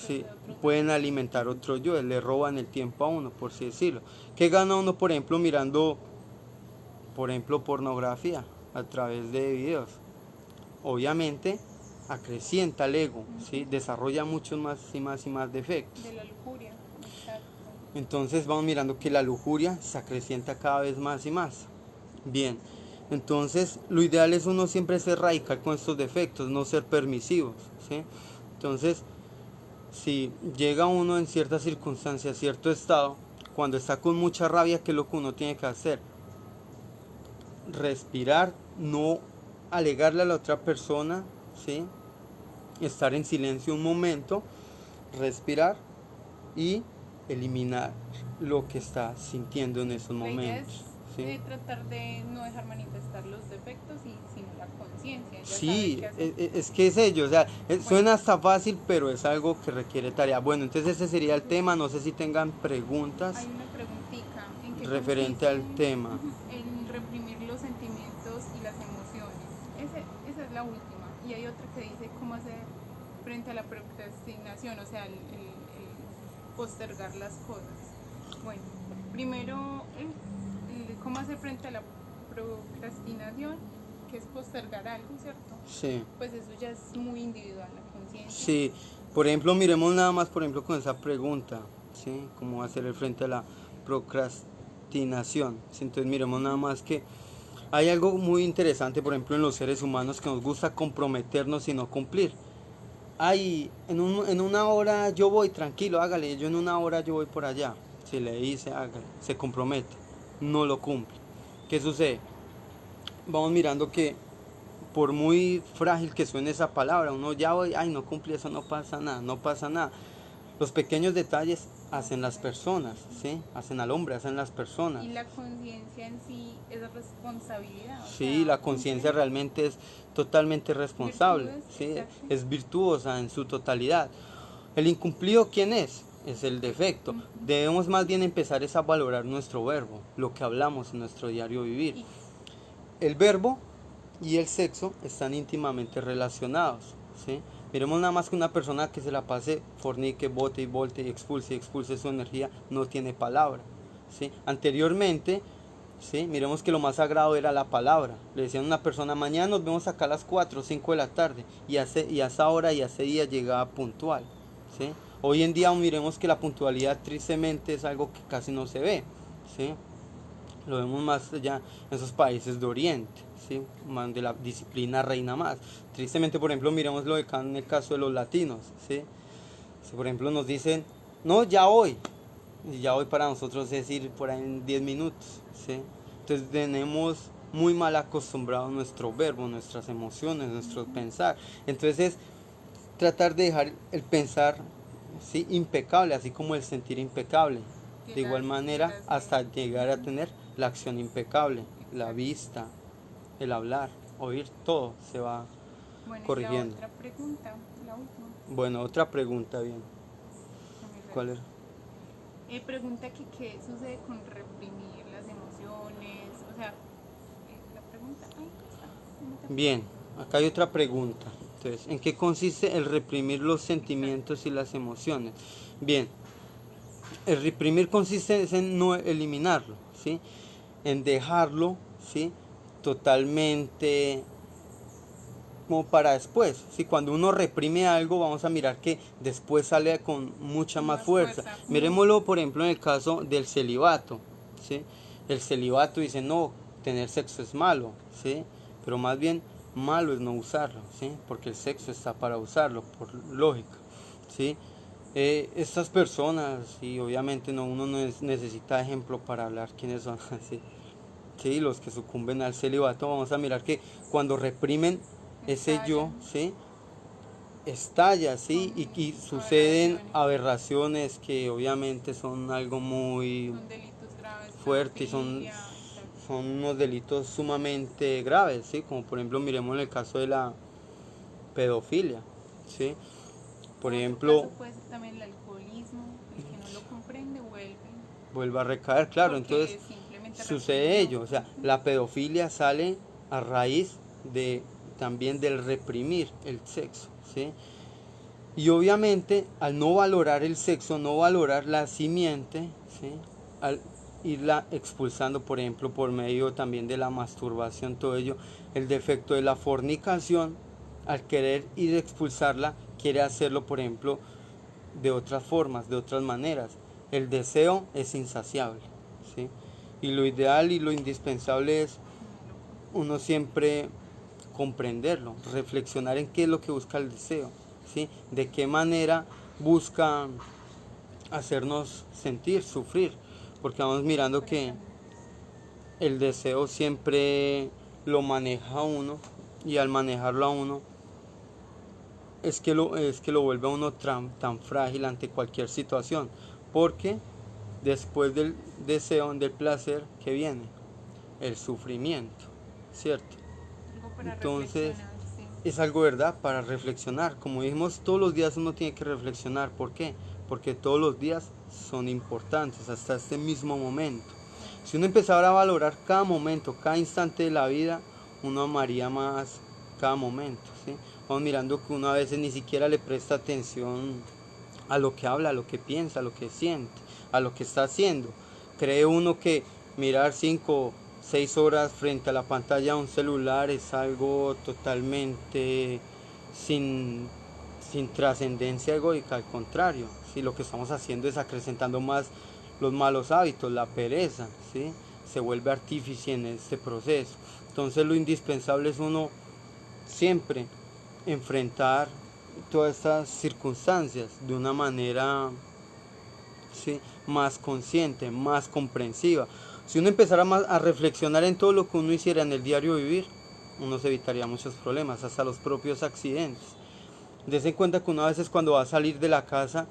sí, pueden alimentar otro yo, le roban el tiempo a uno, por así decirlo. ¿Qué gana uno, por ejemplo, mirando, por ejemplo, pornografía a través de videos? Obviamente acrecienta el ego, ¿sí? Desarrolla muchos más y más y más defectos. De la lujuria, exacto. Entonces vamos mirando que la lujuria se acrecienta cada vez más y más. Bien, entonces lo ideal es uno siempre ser radical con estos defectos, no ser permisivos, ¿sí? Entonces, si llega uno en ciertas circunstancias, cierto estado, cuando está con mucha rabia, ¿qué es lo que uno tiene que hacer? Respirar, no alegarle a la otra persona, ¿sí? Estar en silencio un momento, respirar y eliminar lo que está sintiendo en esos momentos. ¿Sí? Tratar de no dejar manifestar los defectos y sino la conciencia. Sí, es que es ello, o sea, suena hasta fácil, pero es algo que requiere tarea. Bueno, entonces ese sería el tema, no sé si tengan preguntas. Hay una preguntita. ¿En qué referente al tema? En reprimir los sentimientos y las emociones. Esa es la última. Y hay otra que dice cómo hacer frente a la procrastinación, o sea, el postergar las cosas. Bueno, primero, cómo hacer frente a la procrastinación, que es postergar algo, ¿cierto? Sí. Pues eso ya es muy individual, la conciencia. Sí, por ejemplo, miremos nada más, por ejemplo, con esa pregunta, ¿sí? ¿Cómo hacer el frente a la procrastinación? ¿Sí? Entonces miremos nada más que hay algo muy interesante, por ejemplo, en los seres humanos que nos gusta comprometernos y no cumplir. Ay, en una hora yo voy, tranquilo, hágale, yo en una hora yo voy por allá. Si le dice, hágale, se compromete, no lo cumple. ¿Qué sucede? Vamos mirando que por muy frágil que suene esa palabra, uno ya voy, ay, no cumple eso, no pasa nada, no pasa nada. Los pequeños detalles hacen las personas, ¿sí? Hacen al hombre, hacen las personas. Y la conciencia en sí es responsabilidad. Sí, la conciencia realmente es totalmente responsable, ¿sí? Es virtuosa en su totalidad. ¿El incumplido quién es? Es el defecto. Debemos más bien empezar a valorar nuestro verbo, lo que hablamos en nuestro diario vivir. El verbo y el sexo están íntimamente relacionados, ¿sí? Miremos nada más que una persona que se la pase fornique, bote y volte y expulse su energía, no tiene palabra, ¿sí? Anteriormente, ¿sí? Miremos que lo más sagrado era la palabra. Le decían a una persona, mañana nos vemos acá a las 4 o 5 de la tarde, y a esa hora y a ese día llegaba puntual, ¿sí? Hoy en día miremos que la puntualidad tristemente es algo que casi no se ve, ¿sí? Lo vemos más allá en esos países de Oriente, ¿sí? Donde la disciplina reina más. Tristemente, por ejemplo, miremoslo acá en el caso de los latinos, ¿sí? Si por ejemplo nos dicen, no, ya hoy, y ya hoy para nosotros es ir por ahí en 10 minutos, ¿sí? Entonces tenemos muy mal acostumbrado nuestro verbo, nuestras emociones, nuestro pensar. Entonces es tratar de dejar el pensar, ¿sí? Impecable, así como el sentir impecable. De igual manera, hasta llegar a tener la acción impecable, la vista, el hablar, oír, todo se va corrigiendo. La otra pregunta, la última. Bueno, otra pregunta, bien. ¿Cuál era? Pregunta que qué sucede con reprimir las emociones, o sea, la pregunta Ahí está. No te- Bien, acá hay otra pregunta. Entonces, ¿en qué consiste el reprimir los sentimientos y las emociones? Bien, el reprimir consiste es en no eliminarlo, ¿sí? En dejarlo, ¿sí? Totalmente como para después, ¿sí? Cuando uno reprime algo, vamos a mirar que después sale con mucha Con más más fuerza. fuerza. Miremoslo, por ejemplo, en el caso del celibato, ¿sí? El celibato dice, no, tener sexo es malo, ¿sí? Pero más bien, malo es no usarlo, ¿sí? Porque el sexo está para usarlo, por lógica, ¿sí? Estas personas, y obviamente no, uno no necesita ejemplo para hablar quiénes son, ¿sí? Sí, los que sucumben al celibato, vamos a mirar que cuando reprimen ese yo, Estallan ¿sí? Estalla, ¿sí? Y con suceden aberraciones. aberraciones que obviamente son algo muy Son delitos graves, fuerte y son, pedofilia, exacto. son unos delitos sumamente graves, ¿sí? Como por ejemplo miremos en el caso de la pedofilia, ¿sí? Por Otro ejemplo, caso puede ser también el alcoholismo, el que no lo comprende vuelve, vuelve a recaer, claro, entonces porque simplemente sucede reprimió. ello, o sea, Ujú. la pedofilia sale a raíz de también del reprimir el sexo, ¿sí? Y obviamente al no valorar el sexo, no valorar la simiente, ¿sí? Al irla expulsando, por ejemplo, por medio también de la masturbación, todo ello, el defecto de la fornicación, al querer ir a expulsarla, quiere hacerlo, por ejemplo, de otras formas, de otras maneras. El deseo es insaciable, ¿sí? Y lo ideal y lo indispensable es No lo comprende. uno siempre comprenderlo, reflexionar en qué es lo que busca el deseo, ¿sí? De qué manera busca hacernos sentir, sufrir, porque vamos mirando que Comprendemos. el deseo siempre lo maneja a uno y al manejarlo a uno es que lo vuelve a uno tan frágil ante cualquier situación, porque después del deseo, del placer que viene, el sufrimiento, ¿cierto? Algo para Entonces, reflexionar, sí. es algo, ¿verdad? Para reflexionar. Como dijimos, todos los días uno tiene que reflexionar. ¿Por qué? Porque todos los días son importantes, hasta este mismo momento. Si uno empezara a valorar cada momento, cada instante de la vida, uno amaría más cada momento, ¿sí? Vamos mirando que uno a veces ni siquiera le presta atención a lo que habla, a lo que piensa, a lo que siente, a lo que está haciendo. Cree uno que mirar 5 o 6 horas frente a la pantalla de un celular es algo totalmente sin, sin trascendencia egoica, al contrario, si lo que estamos haciendo es acrecentando más los malos hábitos, la pereza, ¿sí? Se vuelve artífice en este proceso. Entonces lo indispensable es uno siempre enfrentar todas estas circunstancias de una manera, ¿sí? Más consciente, más comprensiva. Si uno empezara más a reflexionar en todo lo que uno hiciera en el diario vivir, uno se evitaría muchos problemas, hasta los propios accidentes. Dese en cuenta que uno a veces cuando va a salir de la casa,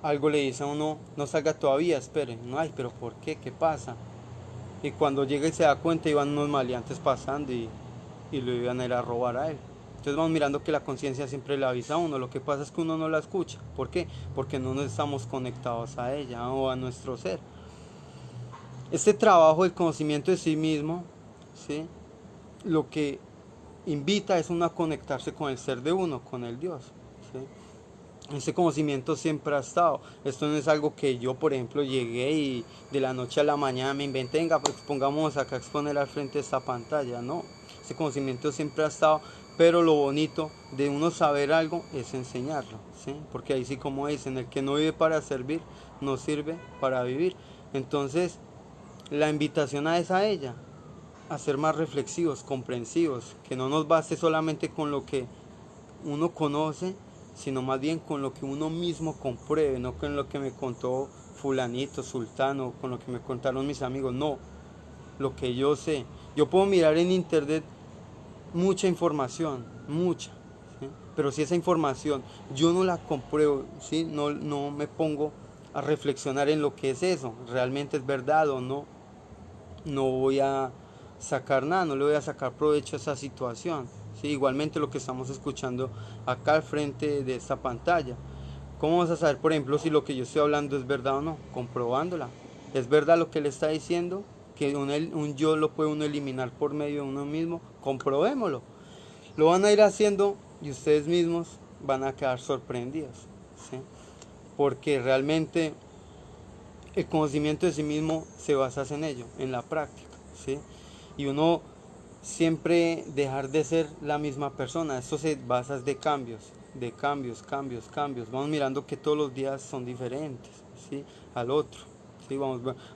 algo le dice a uno, no salga todavía, espere. No, ay, pero ¿por qué? ¿Qué pasa? Y cuando llega y se da cuenta, iban unos maleantes pasando y lo iban a ir a robar a él. Entonces vamos mirando que la conciencia siempre le avisa a uno. Lo que pasa es que uno no la escucha. ¿Por qué? Porque no nos estamos conectados a ella o a nuestro ser. Este trabajo del conocimiento de sí mismo, ¿sí? Lo que invita es uno a conectarse con el ser de uno, con el Dios, ¿sí? Ese conocimiento siempre ha estado. Esto no es algo que yo, por ejemplo, llegué y de la noche a la mañana me inventé, venga, pues pongamos acá a exponer al frente de esta pantalla. No, ese conocimiento siempre ha estado, pero lo bonito de uno saber algo es enseñarlo, ¿sí? Porque ahí sí, como dicen, el que no vive para servir, no sirve para vivir. Entonces, la invitación es a ella, a ser más reflexivos, comprensivos, que no nos baste solamente con lo que uno conoce, sino más bien con lo que uno mismo compruebe, no con lo que me contó fulanito, sultano, con lo que me contaron mis amigos, no, lo que yo sé. Yo puedo mirar en internet mucha información, mucha, ¿sí? Pero si esa información yo no la compruebo, ¿sí? No me pongo a reflexionar en lo que es eso, realmente es verdad o no, no voy a sacar nada, no le voy a sacar provecho a esa situación. ¿Sí? Igualmente lo que estamos escuchando acá al frente de esta pantalla. ¿Cómo vas a saber, por ejemplo, si lo que yo estoy hablando es verdad o no? Comprobándola. ¿Es verdad lo que le está diciendo? que un yo lo puede uno eliminar por medio de uno mismo, comprobémoslo. Lo van a ir haciendo y ustedes mismos van a quedar sorprendidos, ¿sí? Porque realmente el conocimiento de sí mismo se basa en ello, en la práctica, ¿sí? Y uno siempre dejar de ser la misma persona. Esto se basa de cambios, cambios. Vamos mirando que todos los días son diferentes, ¿sí? Al otro, ¿sí?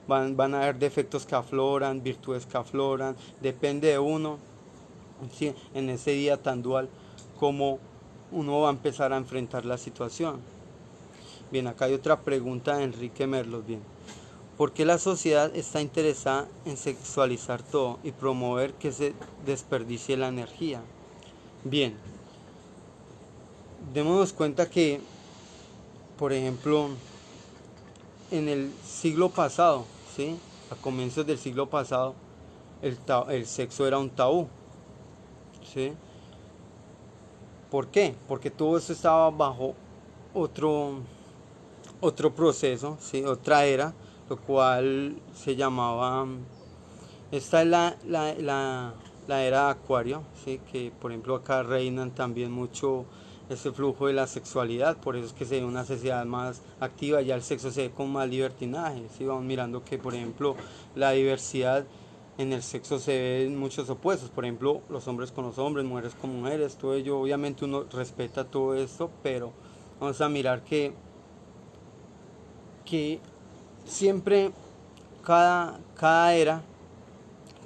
Van a haber defectos que afloran, virtudes que afloran. Depende de uno, ¿sí? En ese día tan dual, como uno va a empezar a enfrentar la situación. Bien, acá hay otra pregunta de Enrique Merlos. Bien, ¿por qué la sociedad está interesada en sexualizar todo y promover que se desperdicie la energía? Bien, démonos cuenta que, por ejemplo, en el siglo pasado, ¿sí? A comienzos del siglo pasado, el sexo era un tabú, ¿sí? ¿Por qué? Porque todo eso estaba bajo otro proceso, ¿sí? Otra era, lo cual se llamaba, esta es la era de Acuario, ¿sí? Que por ejemplo acá reinan también mucho ese flujo de la sexualidad, por eso es que se ve una sociedad más activa, ya el sexo se ve con más libertinaje, ¿sí? Vamos mirando que por ejemplo la diversidad en el sexo se ven muchos opuestos, por ejemplo los hombres con los hombres, mujeres con mujeres, todo ello, obviamente uno respeta todo esto, pero vamos a mirar que siempre cada era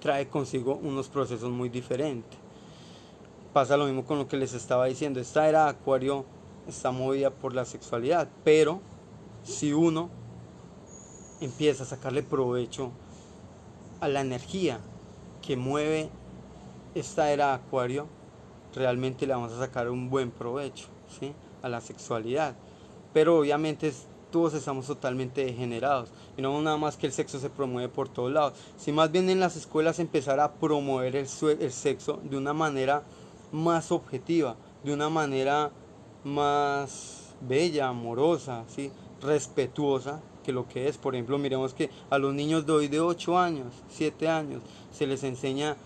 trae consigo unos procesos muy diferentes. Pasa lo mismo con lo que les estaba diciendo, esta era de Acuario está movida por la sexualidad, pero si uno empieza a sacarle provecho a la energía que mueve esta era de Acuario, realmente le vamos a sacar un buen provecho, ¿sí? A la sexualidad, pero obviamente todos estamos totalmente degenerados y no nada más que el sexo se promueve por todos lados, si más bien en las escuelas empezar a promover el sexo de una manera más objetiva, de una manera más bella, amorosa, ¿sí? Respetuosa que lo que es. Por ejemplo, miremos que a los niños de hoy de 8 años, 7 años, se les enseña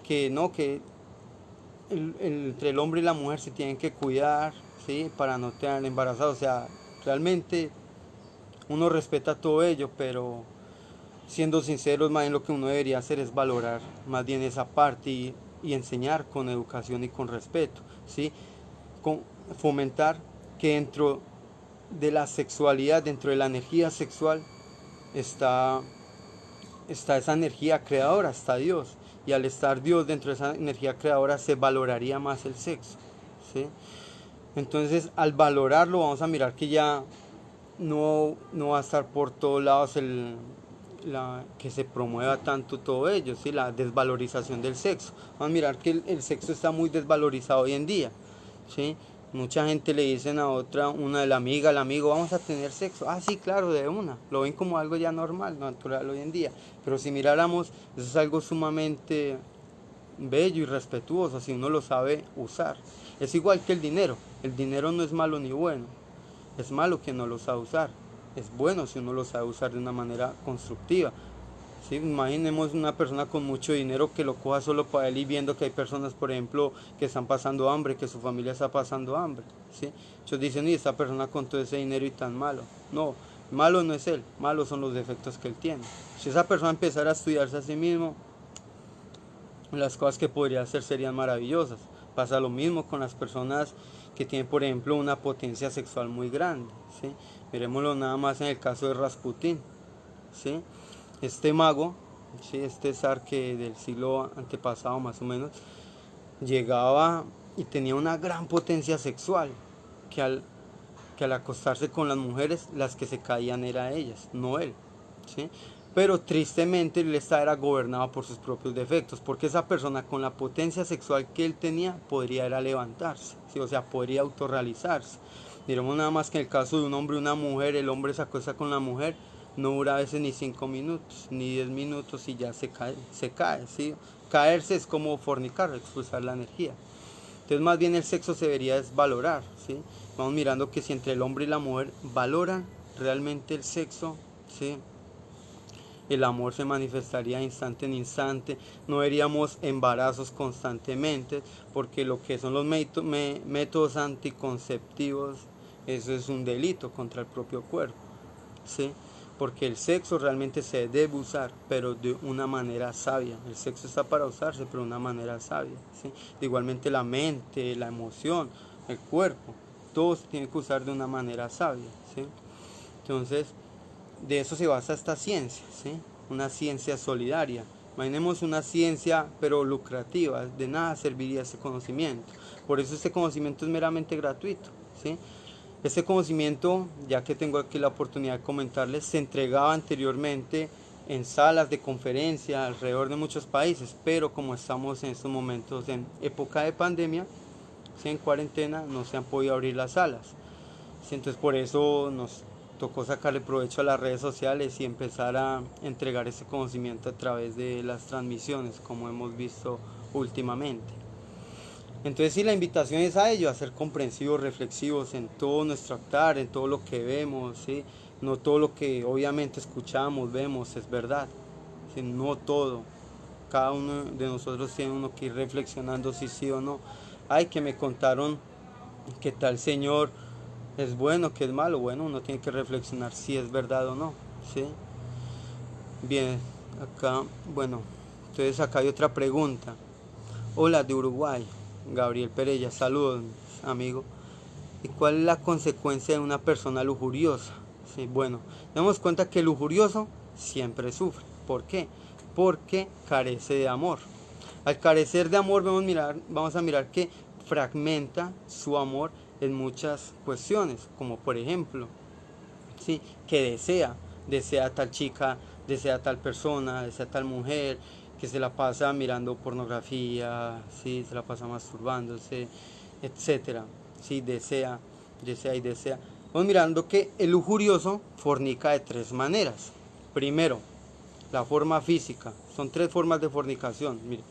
que no, que entre el hombre y la mujer se tienen que cuidar, ¿sí? Para no tener embarazados. O sea, realmente uno respeta todo ello, pero siendo sinceros, más bien lo que uno debería hacer es valorar más bien esa parte y enseñar con educación y con respeto, ¿sí? Fomentar que dentro de la sexualidad, dentro de la energía sexual, está esa energía creadora, está Dios. Y al estar Dios dentro de esa energía creadora, se valoraría más el sexo, ¿sí? Entonces, al valorarlo, vamos a mirar que ya no va a estar por todos lados que se promueva tanto todo ello, ¿sí? La desvalorización del sexo. Vamos a mirar que el sexo está muy desvalorizado hoy en día, ¿sí? Mucha gente le dicen a otra, una de la amiga, al amigo, vamos a tener sexo. Ah, sí, claro, de una. Lo ven como algo ya normal, natural hoy en día. Pero si miráramos, eso es algo sumamente bello y respetuoso, si uno lo sabe usar. Es igual que el dinero. El dinero no es malo ni bueno. Es malo que no lo sabe usar. Es bueno si uno lo sabe usar de una manera constructiva. ¿Sí? Imaginemos una persona con mucho dinero que lo coja solo para él y viendo que hay personas, por ejemplo, que están pasando hambre, que su familia está pasando hambre. ¿Sí? Ellos dicen, y esta persona con todo ese dinero y tan malo. No, malo no es él, malos son los defectos que él tiene. Si esa persona empezara a estudiarse a sí mismo, las cosas que podría hacer serían maravillosas. Pasa lo mismo con las personas que tienen, por ejemplo, una potencia sexual muy grande, ¿sí? Miremoslo nada más en el caso de Rasputín, ¿sí? Este mago, ¿sí? Este zar que del siglo antepasado más o menos, llegaba y tenía una gran potencia sexual, que al acostarse con las mujeres, las que se caían eran ellas, no él, ¿sí? Pero tristemente él era gobernado por sus propios defectos, porque esa persona con la potencia sexual que él tenía podría era levantarse, ¿sí? O sea, podría autorrealizarse. Miremos nada más que en el caso de un hombre y una mujer, el hombre se acuesta con la mujer, no dura a veces ni 5 minutos, ni 10 minutos y ya se cae, ¿sí? Caerse es como fornicar, expulsar la energía. Entonces más bien el sexo se debería desvalorar, ¿sí? Vamos mirando que si entre el hombre y la mujer valoran realmente el sexo, ¿sí? el amor se manifestaría de instante en instante, no veríamos embarazos constantemente, porque lo que son los métodos anticonceptivos, eso es un delito contra el propio cuerpo, ¿sí? Porque el sexo realmente se debe usar, pero de una manera sabia. El sexo está para usarse, pero de una manera sabia, ¿sí? Igualmente la mente, la emoción, el cuerpo, todo se tiene que usar de una manera sabia, ¿sí? Entonces, de eso se basa esta ciencia, ¿sí? Una ciencia solidaria. Imaginemos una ciencia pero lucrativa, de nada serviría ese conocimiento. Por eso este conocimiento es meramente gratuito, ¿sí? Este conocimiento, ya que tengo aquí la oportunidad de comentarles, se entregaba anteriormente en salas de conferencia alrededor de muchos países, pero como estamos en estos momentos en época de pandemia, ¿sí? En cuarentena, no se han podido abrir las salas, ¿sí? Entonces por eso nos tocó sacarle provecho a las redes sociales y empezar a entregar ese conocimiento a través de las transmisiones, como hemos visto últimamente. Entonces sí, la invitación es a ello, a ser comprensivos, reflexivos en todo nuestro actuar, en todo lo que vemos, ¿sí? No todo lo que obviamente escuchamos, vemos es verdad, ¿sí? No todo. Cada uno de nosotros tiene uno que ir reflexionando si sí o no. Ay, que me contaron que tal señor es bueno, que es malo. Bueno, uno tiene que reflexionar si es verdad o no, ¿sí? Bien, acá, bueno, entonces acá hay otra pregunta. Hola, de Uruguay. Gabriel Perella, saludos, amigo. ¿Y cuál es la consecuencia de una persona lujuriosa? Sí, bueno, damos cuenta que el lujurioso siempre sufre. ¿Por qué? Porque carece de amor. Al carecer de amor vamos a mirar que fragmenta su amor en muchas cuestiones, como por ejemplo, ¿sí? Que desea tal chica, desea tal persona, desea tal mujer, que se la pasa mirando pornografía, ¿sí? Se la pasa masturbándose, etcétera, ¿sí? Desea y desea. Vamos mirando que el lujurioso fornica de tres maneras. Primero, la forma física. Son tres formas de fornicación. Mire,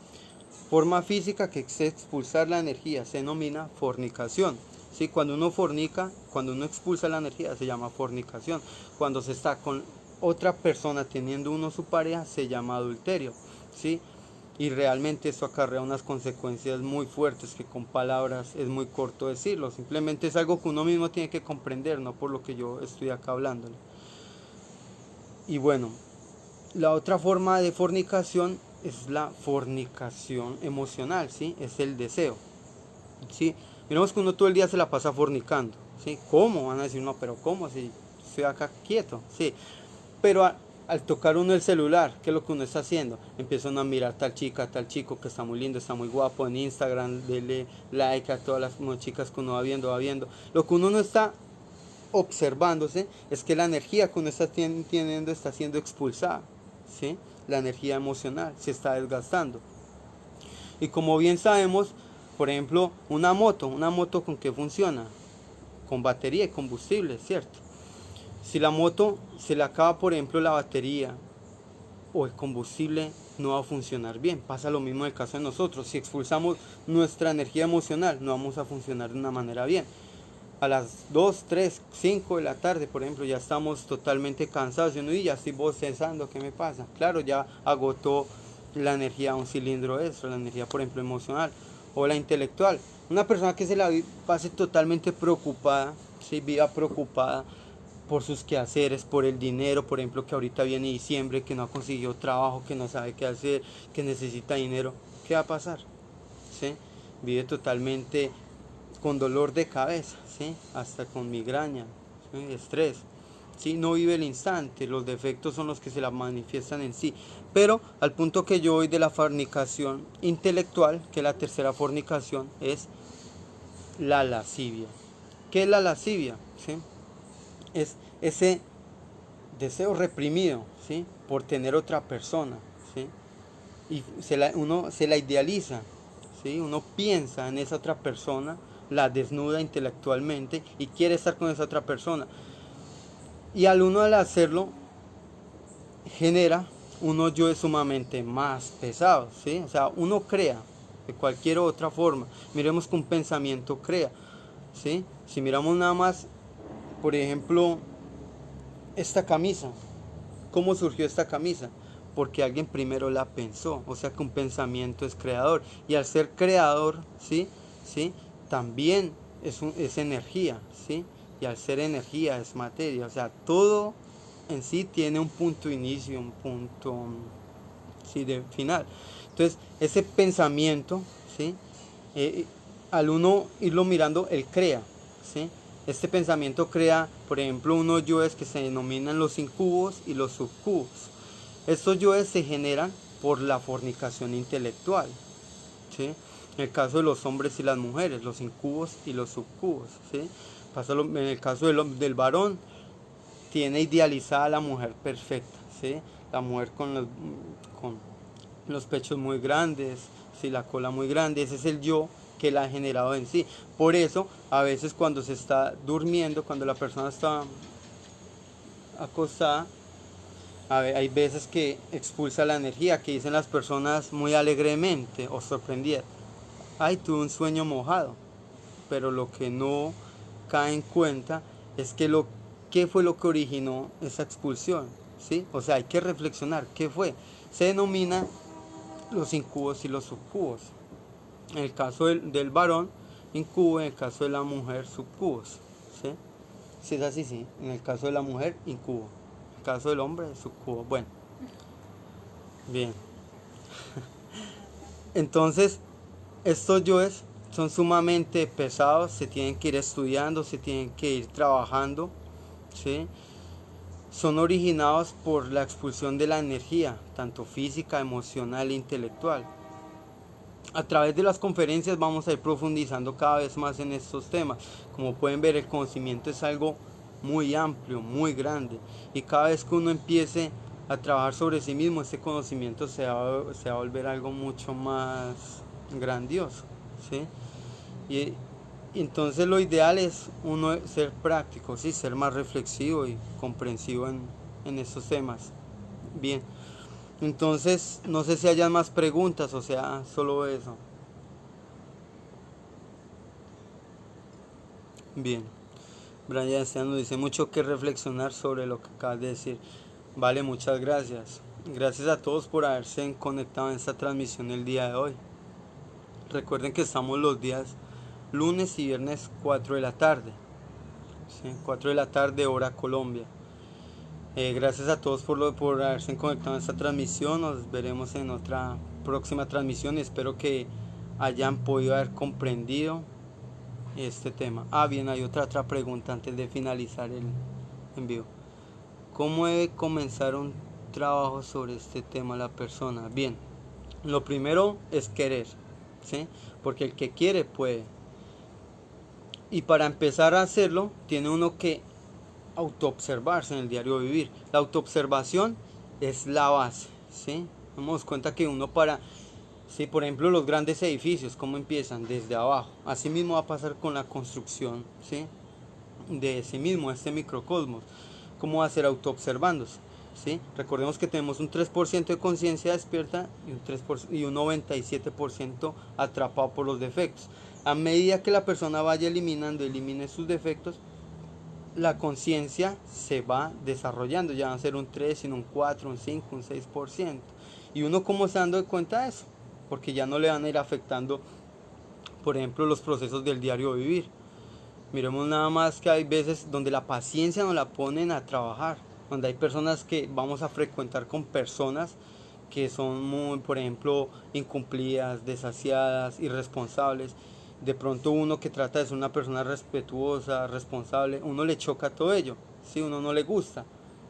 forma física, que es expulsar la energía, se denomina fornicación. ¿Sí? Cuando uno fornica, cuando uno expulsa la energía, se llama fornicación. Cuando se está con otra persona teniendo uno su pareja, se llama adulterio, ¿sí? Y realmente eso acarrea unas consecuencias muy fuertes que con palabras es muy corto decirlo. Simplemente es algo que uno mismo tiene que comprender, no por lo que yo estoy acá hablándole. Y bueno, la otra forma de fornicación es la fornicación emocional, ¿sí? Es el deseo, ¿sí? Miremos que uno todo el día se la pasa fornicando, ¿sí? ¿Cómo? Van a decir, no, pero ¿cómo? Si estoy acá quieto, ¿sí? Pero al tocar uno el celular, ¿qué es lo que uno está haciendo? Empieza uno a mirar tal chica, tal chico que está muy lindo, está muy guapo en Instagram, dele like a todas las chicas que uno va viendo. Lo que uno no está observándose es que la energía que uno está teniendo está siendo expulsada, ¿sí? La energía emocional se está desgastando. Y como bien sabemos, por ejemplo, una moto ¿con qué funciona? Con batería y combustible, ¿cierto? Si la moto se le acaba, por ejemplo, la batería o el combustible, no va a funcionar bien. Pasa lo mismo en el caso de nosotros. Si expulsamos nuestra energía emocional, no vamos a funcionar de una manera bien. A las 2, 3, 5 de la tarde, por ejemplo, ya estamos totalmente cansados y ya estoy bostezando, ¿qué me pasa? Claro, ya agotó la energía a un cilindro extra, la energía, por ejemplo, emocional o la intelectual. Una persona que se la pase totalmente preocupada, ¿sí? Viva preocupada por sus quehaceres, por el dinero, por ejemplo, que ahorita viene diciembre, que no ha conseguido trabajo, que no sabe qué hacer, que necesita dinero, ¿qué va a pasar? ¿Sí? Vive totalmente con dolor de cabeza, ¿sí? Hasta con migraña, ¿sí? Estrés, ¿sí? No vive el instante, los defectos son los que se la manifiestan en sí. Pero al punto que yo voy de la fornicación intelectual, que la tercera fornicación es la lascivia. ¿Qué es la lascivia? ¿Sí? Es ese deseo reprimido, ¿sí? Por tener otra persona, ¿sí? Y uno se la idealiza, ¿sí? Uno piensa en esa otra persona, la desnuda intelectualmente y quiere estar con esa otra persona. Y al hacerlo, genera unos yo sumamente más pesados, ¿sí? O sea, uno crea de cualquier otra forma. Miremos que un pensamiento crea, ¿sí? Si miramos nada más, por ejemplo, esta camisa, ¿Cómo surgió esta camisa? Porque alguien primero la pensó, o sea que un pensamiento es creador, y al ser creador, ¿sí? ¿Sí? También es energía, ¿sí? Y al ser energía es materia, o sea, todo en sí tiene un punto de inicio, un punto, sí, de final. Entonces, ese pensamiento, ¿sí? Eh, Al uno irlo mirando, él crea, ¿sí? Este pensamiento crea, por ejemplo, unos yoes que se denominan los incubos y los subcubos. Estos yoes se generan por la fornicación intelectual, ¿sí? En el caso de los hombres y las mujeres, los incubos y los subcubos, ¿sí? En el caso del varón, tiene idealizada a la mujer perfecta, ¿sí? La mujer con los pechos muy grandes, ¿sí? La cola muy grande, ese es el yo que la ha generado en sí. Por eso, a veces cuando se está durmiendo, cuando la persona está acostada, hay veces que expulsa la energía, que dicen las personas muy alegremente o sorprendidas: ay, tuve un sueño mojado. Pero lo que no cae en cuenta es que qué fue lo que originó esa expulsión, ¿sí? O sea, hay que reflexionar, ¿qué fue? Se denomina los incubos y los subcubos. En el caso del varón, incubo; en el caso de la mujer, subcubos, ¿sí? Si es así, sí. En el caso de la mujer, incubo. En el caso del hombre, subcubo. Bueno, bien. Entonces, estos yoes son sumamente pesados, se tienen que ir estudiando, se tienen que ir trabajando, ¿sí? Son originados por la expulsión de la energía, tanto física, emocional e intelectual. A través de las conferencias vamos a ir profundizando cada vez más en estos temas. Como pueden ver, el conocimiento es algo muy amplio, muy grande, y cada vez que uno empiece a trabajar sobre sí mismo, ese conocimiento se va a volver algo mucho más grandioso, ¿sí? Y entonces lo ideal es uno ser práctico, ¿sí? Ser más reflexivo y comprensivo en estos temas. Bien, entonces no sé si hayan más preguntas, o sea, solo eso. Bien, Brian Esteban nos dice: mucho que reflexionar sobre lo que acabas de decir. Vale, muchas gracias. Gracias a todos por haberse conectado en esta transmisión el día de hoy. Recuerden que estamos los días lunes y viernes 4 de la tarde, ¿sí? 4 de la tarde, hora Colombia. Gracias a todos por haberse conectado en esta transmisión. Nos veremos en otra próxima transmisión y espero que hayan podido haber comprendido este tema. Bien, hay otra pregunta antes de finalizar el envío. ¿Cómo debe comenzar un trabajo sobre este tema la persona? Bien, lo primero es querer, ¿sí? Porque el que quiere puede. Y para empezar a hacerlo, tiene uno que autoobservarse en el diario vivir. La autoobservación es la base, ¿sí? Damos cuenta que uno sí, por ejemplo, los grandes edificios, ¿cómo empiezan? Desde abajo. Así mismo va a pasar con la construcción, ¿sí? De sí mismo, este microcosmos. ¿Cómo va a ser? Autoobservándose, ¿sí? Recordemos que tenemos un 3% de conciencia despierta y un 97% atrapado por los defectos. A medida que la persona vaya elimine sus defectos, la conciencia se va desarrollando, ya va a ser un 3, sino un 4, un 5, un 6%. ¿Y uno cómo se dando cuenta de eso? Porque ya no le van a ir afectando, por ejemplo, los procesos del diario vivir. Miremos nada más que hay veces donde la paciencia nos la ponen a trabajar, donde hay personas que vamos a frecuentar con personas que son muy, por ejemplo, incumplidas, desasiadas, irresponsables. De pronto uno que trata de ser una persona respetuosa, responsable, uno le choca todo ello, ¿sí? Uno no le gusta.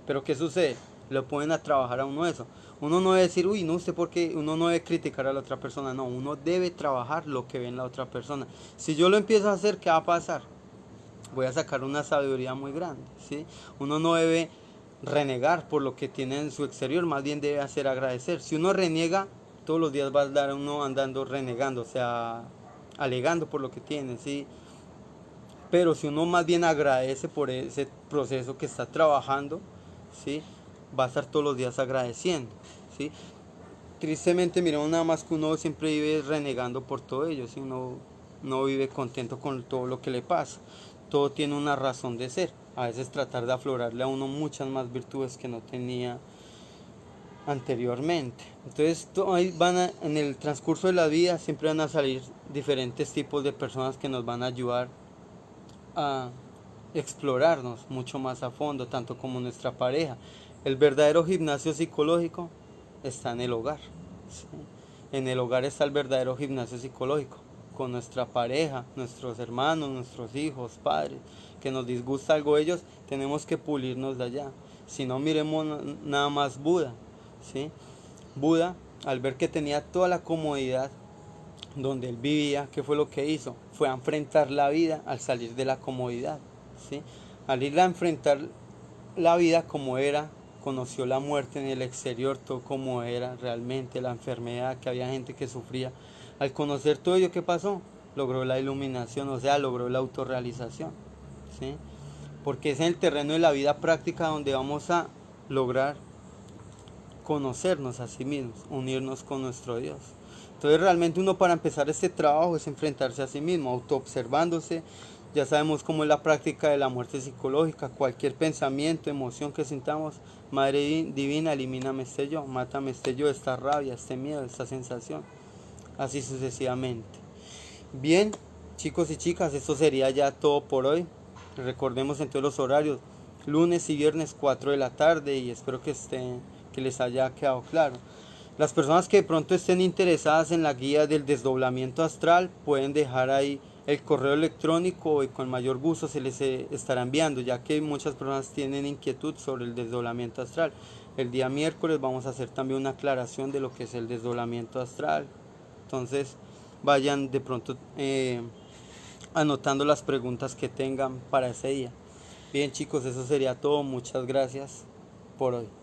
Pero ¿qué sucede? Le ponen a trabajar a uno eso. Uno no debe decir, uy, no sé por qué, uno no debe criticar a la otra persona, no, uno debe trabajar lo que ve en la otra persona. Si yo lo empiezo a hacer, ¿qué va a pasar? Voy a sacar una sabiduría muy grande, ¿sí? Uno no debe renegar por lo que tiene en su exterior, más bien debe hacer agradecer. Si uno reniega, todos los días va a estar uno andando renegando, o sea, alegando por lo que tiene, ¿sí? Pero si uno más bien agradece por ese proceso que está trabajando, ¿sí? Va a estar todos los días agradeciendo, ¿sí? Tristemente, miramos nada más que uno siempre vive renegando por todo ello, ¿sí? Uno no vive contento con todo lo que le pasa. Todo tiene una razón de ser. a veces tratar de aflorarle a uno muchas más virtudes que no tenía anteriormente. Entonces ahí en el transcurso de la vida siempre van a salir diferentes tipos de personas que nos van a ayudar a explorarnos mucho más a fondo, tanto como nuestra pareja. El verdadero gimnasio psicológico está en el hogar, ¿sí? En el hogar está el verdadero gimnasio psicológico, con nuestra pareja, nuestros hermanos, nuestros hijos, padres, que nos disgusta algo de ellos, tenemos que pulirnos de allá. Si no, miremos nada más Buda, ¿sí? Buda, al ver que tenía toda la comodidad donde él vivía, ¿qué fue lo que hizo? Fue a enfrentar la vida al salir de la comodidad, ¿sí? Al ir a enfrentar la vida como era, conoció la muerte en el exterior, todo como era realmente, la enfermedad, que había gente que sufría. Al conocer todo ello, ¿qué pasó? Logró la iluminación, o sea, logró la autorrealización, ¿sí? Porque es en el terreno de la vida práctica donde vamos a lograr conocernos a sí mismos, unirnos con nuestro Dios. Entonces realmente uno, para empezar este trabajo, es enfrentarse a sí mismo, autoobservándose. Ya sabemos cómo es la práctica de la muerte psicológica. Cualquier pensamiento, emoción que sintamos, Madre Divina, elimíname este yo, mátame este yo, esta rabia, este miedo, esta sensación, así sucesivamente. Bien, chicos y chicas, esto sería ya todo por hoy. Recordemos entonces los horarios: lunes y viernes 4 de la tarde, y espero que les haya quedado claro. Las personas que de pronto estén interesadas en la guía del desdoblamiento astral pueden dejar ahí el correo electrónico, y con mayor gusto se les estará enviando, ya que muchas personas tienen inquietud sobre el desdoblamiento astral. El día miércoles vamos a hacer también una aclaración de lo que es el desdoblamiento astral. Entonces vayan de pronto anotando las preguntas que tengan para ese día. Bien, chicos, eso sería todo. Muchas gracias por hoy.